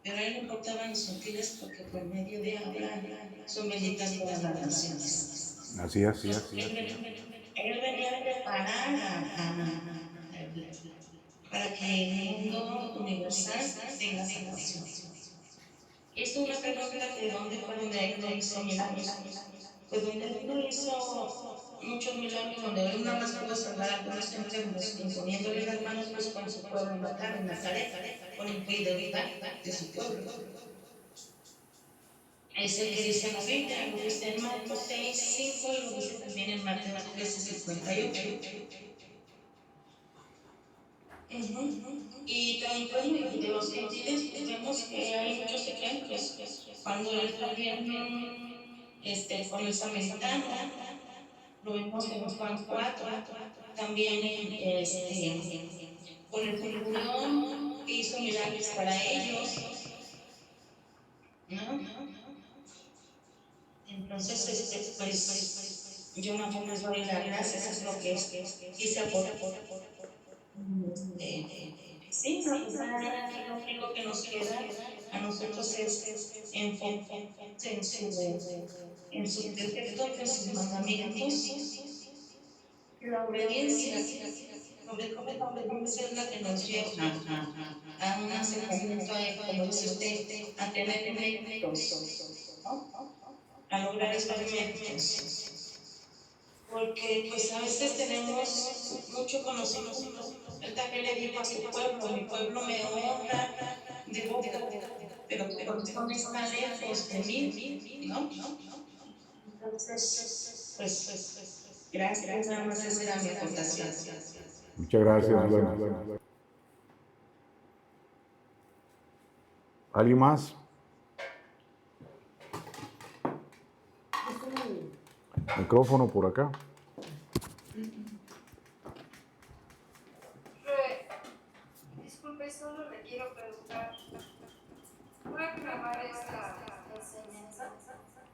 Pero a él le importaban los gentiles porque por medio de Abraham son benditas todas las naciones. Así es. Él venía a preparar para que el mundo universal tenga salvación. Esto es una pregunta de dónde fue donde él lo hizo milagros. Pues donde él lo hizo muchos milagros, donde él nada más pudo salvar a algunos enfermos, imponiéndole las manos pues con su pueblo natal en Nazaret, con el fidelidad de su pueblo. Es el que dice en la Biblia, lo dice en Marcos 6, 5 y lo dice también en Mateo 13, 58. Y también de los gentiles pues vemos que hay muchos ejemplos. Cuando el gobierno con esa ventana, lo vemos en Juan 4, también con el centurión que hizo milagros para ellos, ¿no? Entonces, pues, yo no les doy las gracias, es lo que quise aportar. Sí, no, lo único que nos queda a nosotros es enfocarse en sus defectos, en sus mandamientos, la obediencia, sobre todo la obediencia es la que nos lleva a un acercamiento, como dice usted, a tener méritos, ¿no? A lograr estos méritos. Porque pues a veces tenemos mucho conocimiento. Él también le dijo a su pueblo, mi pueblo me honra de boca, pero tu corazón está lejos de mí, ¿no? Entonces, pues, gracias, nada más esa era mi aportación. Muchas gracias, Zulema. ¿Alguien más? Micrófono por acá. Disculpe, solo le quiero preguntar, ¿puede grabar esta enseñanza?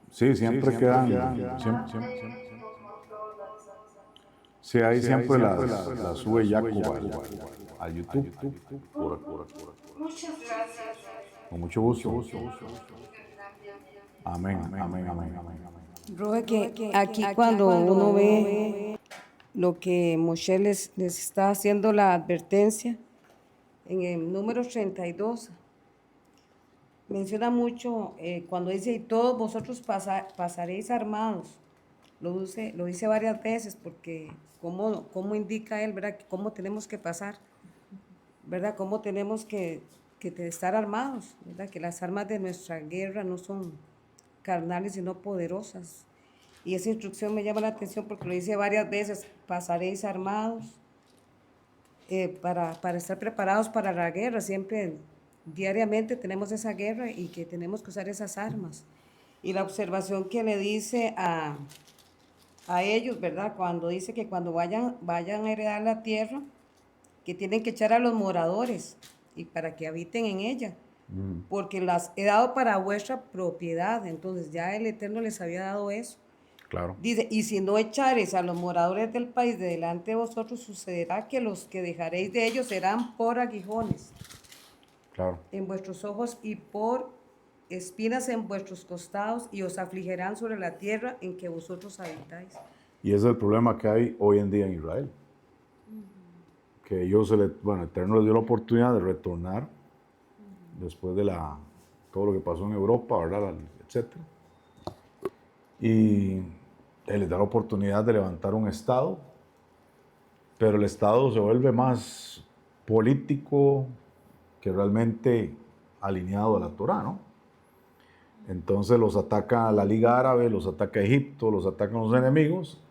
Sí, siempre quedan. Sí, ahí siempre la sube Jacob a YouTube. Muchas gracias. Con mucho gusto. Amén, amén, amén, amén. Roe, que aquí cuando uno ve lo que Moshe les está haciendo la advertencia, en el número 32, menciona mucho cuando dice, y todos vosotros pasaréis armados. Lo dice varias veces porque cómo indica él, ¿verdad? Cómo tenemos que pasar, ¿verdad? Cómo tenemos que estar armados, ¿verdad? Que las armas de nuestra guerra no son carnales sino poderosas. Y esa instrucción me llama la atención porque lo dice varias veces, pasaréis armados para estar preparados para la guerra. Siempre, diariamente tenemos esa guerra y que tenemos que usar esas armas. Y la observación que le dice a ellos, ¿verdad? Cuando dice que cuando vayan a heredar la tierra, que tienen que echar a los moradores y para que habiten en ella, porque las he dado para vuestra propiedad. Entonces ya el Eterno les había dado eso. Claro. Dice, y si no echares a los moradores del país de delante de vosotros, sucederá que los que dejaréis de ellos serán por aguijones Claro. en vuestros ojos y por espinas en vuestros costados, y os afligirán sobre la tierra en que vosotros habitáis. Y ese es el problema que hay hoy en día en Israel. Que ellos, el Eterno les dio la oportunidad de retornar después de todo lo que pasó en Europa, ¿verdad? Etcétera. Y Él les da la oportunidad de levantar un Estado, pero el Estado se vuelve más político que realmente alineado a la Torá, ¿no? Entonces los ataca la Liga Árabe, los ataca Egipto, los atacan los enemigos,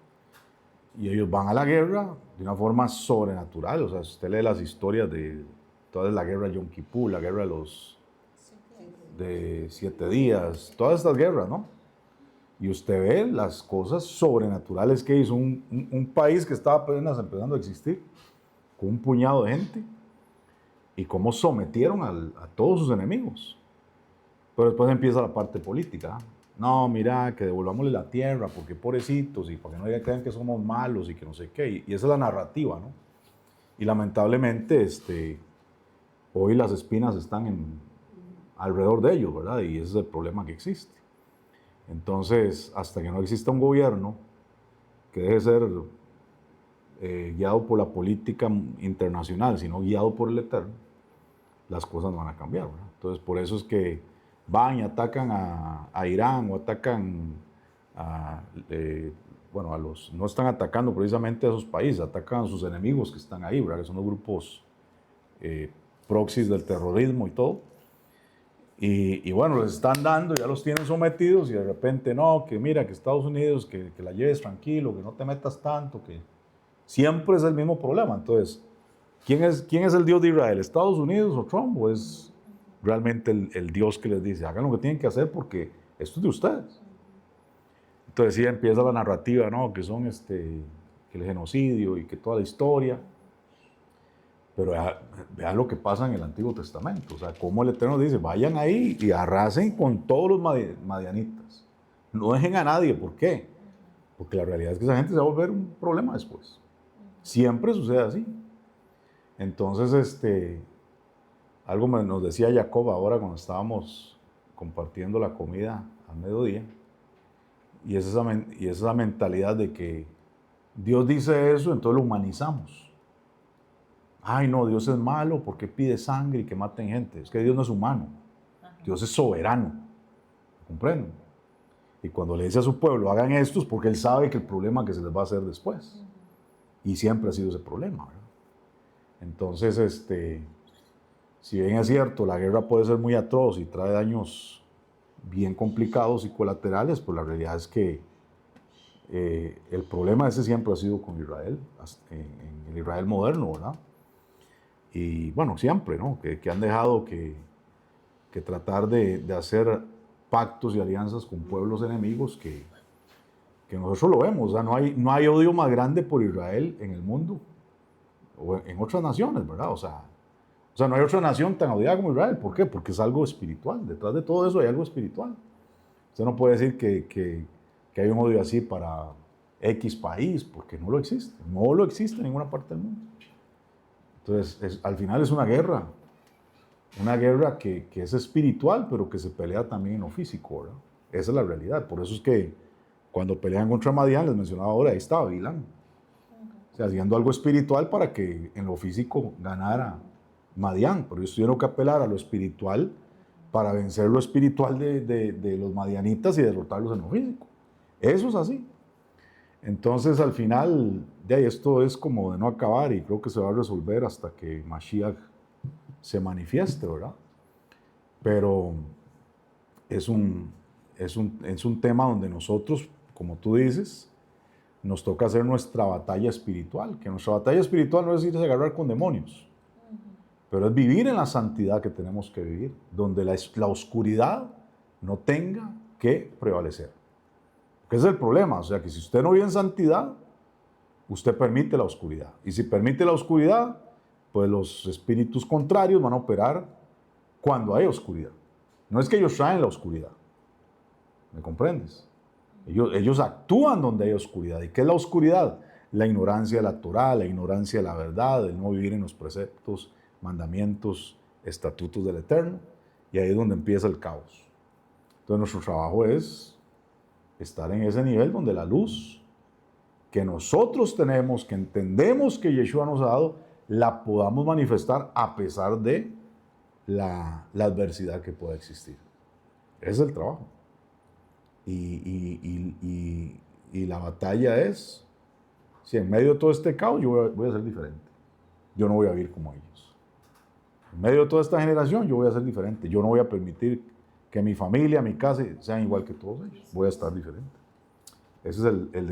y ellos van a la guerra de una forma sobrenatural. O sea, si usted lee las historias de toda la guerra de Yom Kippur, la guerra de 7 días, todas estas guerras, ¿no? Y usted ve las cosas sobrenaturales que hizo un país que estaba apenas empezando a existir, con un puñado de gente, y cómo sometieron a todos sus enemigos. Pero después empieza la parte política. No, mira, que devolvámosle la tierra, porque pobrecitos, y para que no crean que somos malos y que no sé qué. Y esa es la narrativa, ¿no? Y lamentablemente, hoy las espinas están alrededor de ellos, ¿verdad? Y ese es el problema que existe. Entonces, hasta que no exista un gobierno que deje de ser guiado por la política internacional, sino guiado por el Eterno, las cosas no van a cambiar, ¿verdad? Entonces, por eso es que van y atacan a Irán o atacan no están atacando precisamente a esos países, atacan a sus enemigos que están ahí, ¿verdad? Que son los grupos proxies del terrorismo y todo. Y bueno, les están dando, ya los tienen sometidos, y de repente, no, que mira, que Estados Unidos, que la lleves tranquilo, que no te metas tanto, que siempre es el mismo problema. Entonces, ¿quién es el Dios de Israel? ¿Estados Unidos o Trump? ¿O es realmente el Dios que les dice, hagan lo que tienen que hacer porque esto es de ustedes? Entonces sí empieza la narrativa, ¿no? Que son el genocidio y que toda la historia. Pero vean lo que pasa en el Antiguo Testamento. O sea, cómo el Eterno dice, vayan ahí y arrasen con todos los madianitas. No dejen a nadie. ¿Por qué? Porque la realidad es que esa gente se va a volver un problema después. Siempre sucede así. Entonces, algo nos decía Jacob ahora cuando estábamos compartiendo la comida al mediodía, y es esa mentalidad de que Dios dice eso, entonces lo humanizamos. Ay, no, Dios es malo porque pide sangre y que maten gente. Es que Dios no es humano. Dios es soberano. ¿Comprenden? Y cuando le dice a su pueblo, hagan esto, es porque Él sabe que el problema que se les va a hacer después. Y siempre ha sido ese problema, ¿verdad? Entonces, si bien es cierto, la guerra puede ser muy atroz y trae daños bien complicados y colaterales, pues la realidad es que el problema ese siempre ha sido con Israel, en el Israel moderno, ¿verdad? Y bueno, siempre, ¿no? Que han dejado que tratar de hacer pactos y alianzas con pueblos enemigos que que nosotros lo vemos. O sea, no hay odio más grande por Israel en el mundo o en otras naciones, ¿verdad? O sea, no hay otra nación tan odiada como Israel. ¿Por qué? Porque es algo espiritual. Detrás de todo eso hay algo espiritual. Usted no puede decir que hay un odio así para X país, porque no lo existe. No lo existe en ninguna parte del mundo. Entonces, al final es una guerra que es espiritual, pero que se pelea también en lo físico, ¿verdad? Esa es la realidad. Por eso es que cuando pelean contra Madián, les mencionaba ahora, ahí estaba Bilán. O sea, haciendo algo espiritual para que en lo físico ganara Madián. Pero ellos tuvieron que apelar a lo espiritual para vencer lo espiritual de los madianitas y derrotarlos en lo físico. Eso es así. Entonces, al final, de ahí esto es como de no acabar y creo que se va a resolver hasta que Mashiach se manifieste, ¿verdad? Pero es un tema donde nosotros, como tú dices, nos toca hacer nuestra batalla espiritual, que nuestra batalla espiritual no es irse a agarrar con demonios, pero es vivir en la santidad que tenemos que vivir, donde la oscuridad no tenga que prevalecer. Que ese es el problema, o sea que si usted no vive en santidad, usted permite la oscuridad. Y si permite la oscuridad, pues los espíritus contrarios van a operar cuando hay oscuridad. No es que ellos traen la oscuridad, ¿me comprendes? Ellos actúan donde hay oscuridad. ¿Y qué es la oscuridad? La ignorancia de la Torá, la ignorancia de la verdad, el no vivir en los preceptos, mandamientos, estatutos del Eterno. Y ahí es donde empieza el caos. Entonces nuestro trabajo es estar en ese nivel donde la luz que nosotros tenemos, que entendemos que Yeshua nos ha dado, la podamos manifestar a pesar de la adversidad que pueda existir. Ese es el trabajo. Y la batalla es, si en medio de todo este caos yo voy a ser diferente. Yo no voy a vivir como ellos. En medio de toda esta generación yo voy a ser diferente. Yo no voy a permitir que mi familia, mi casa sean igual que todos ellos. Voy a estar diferente. Ese es el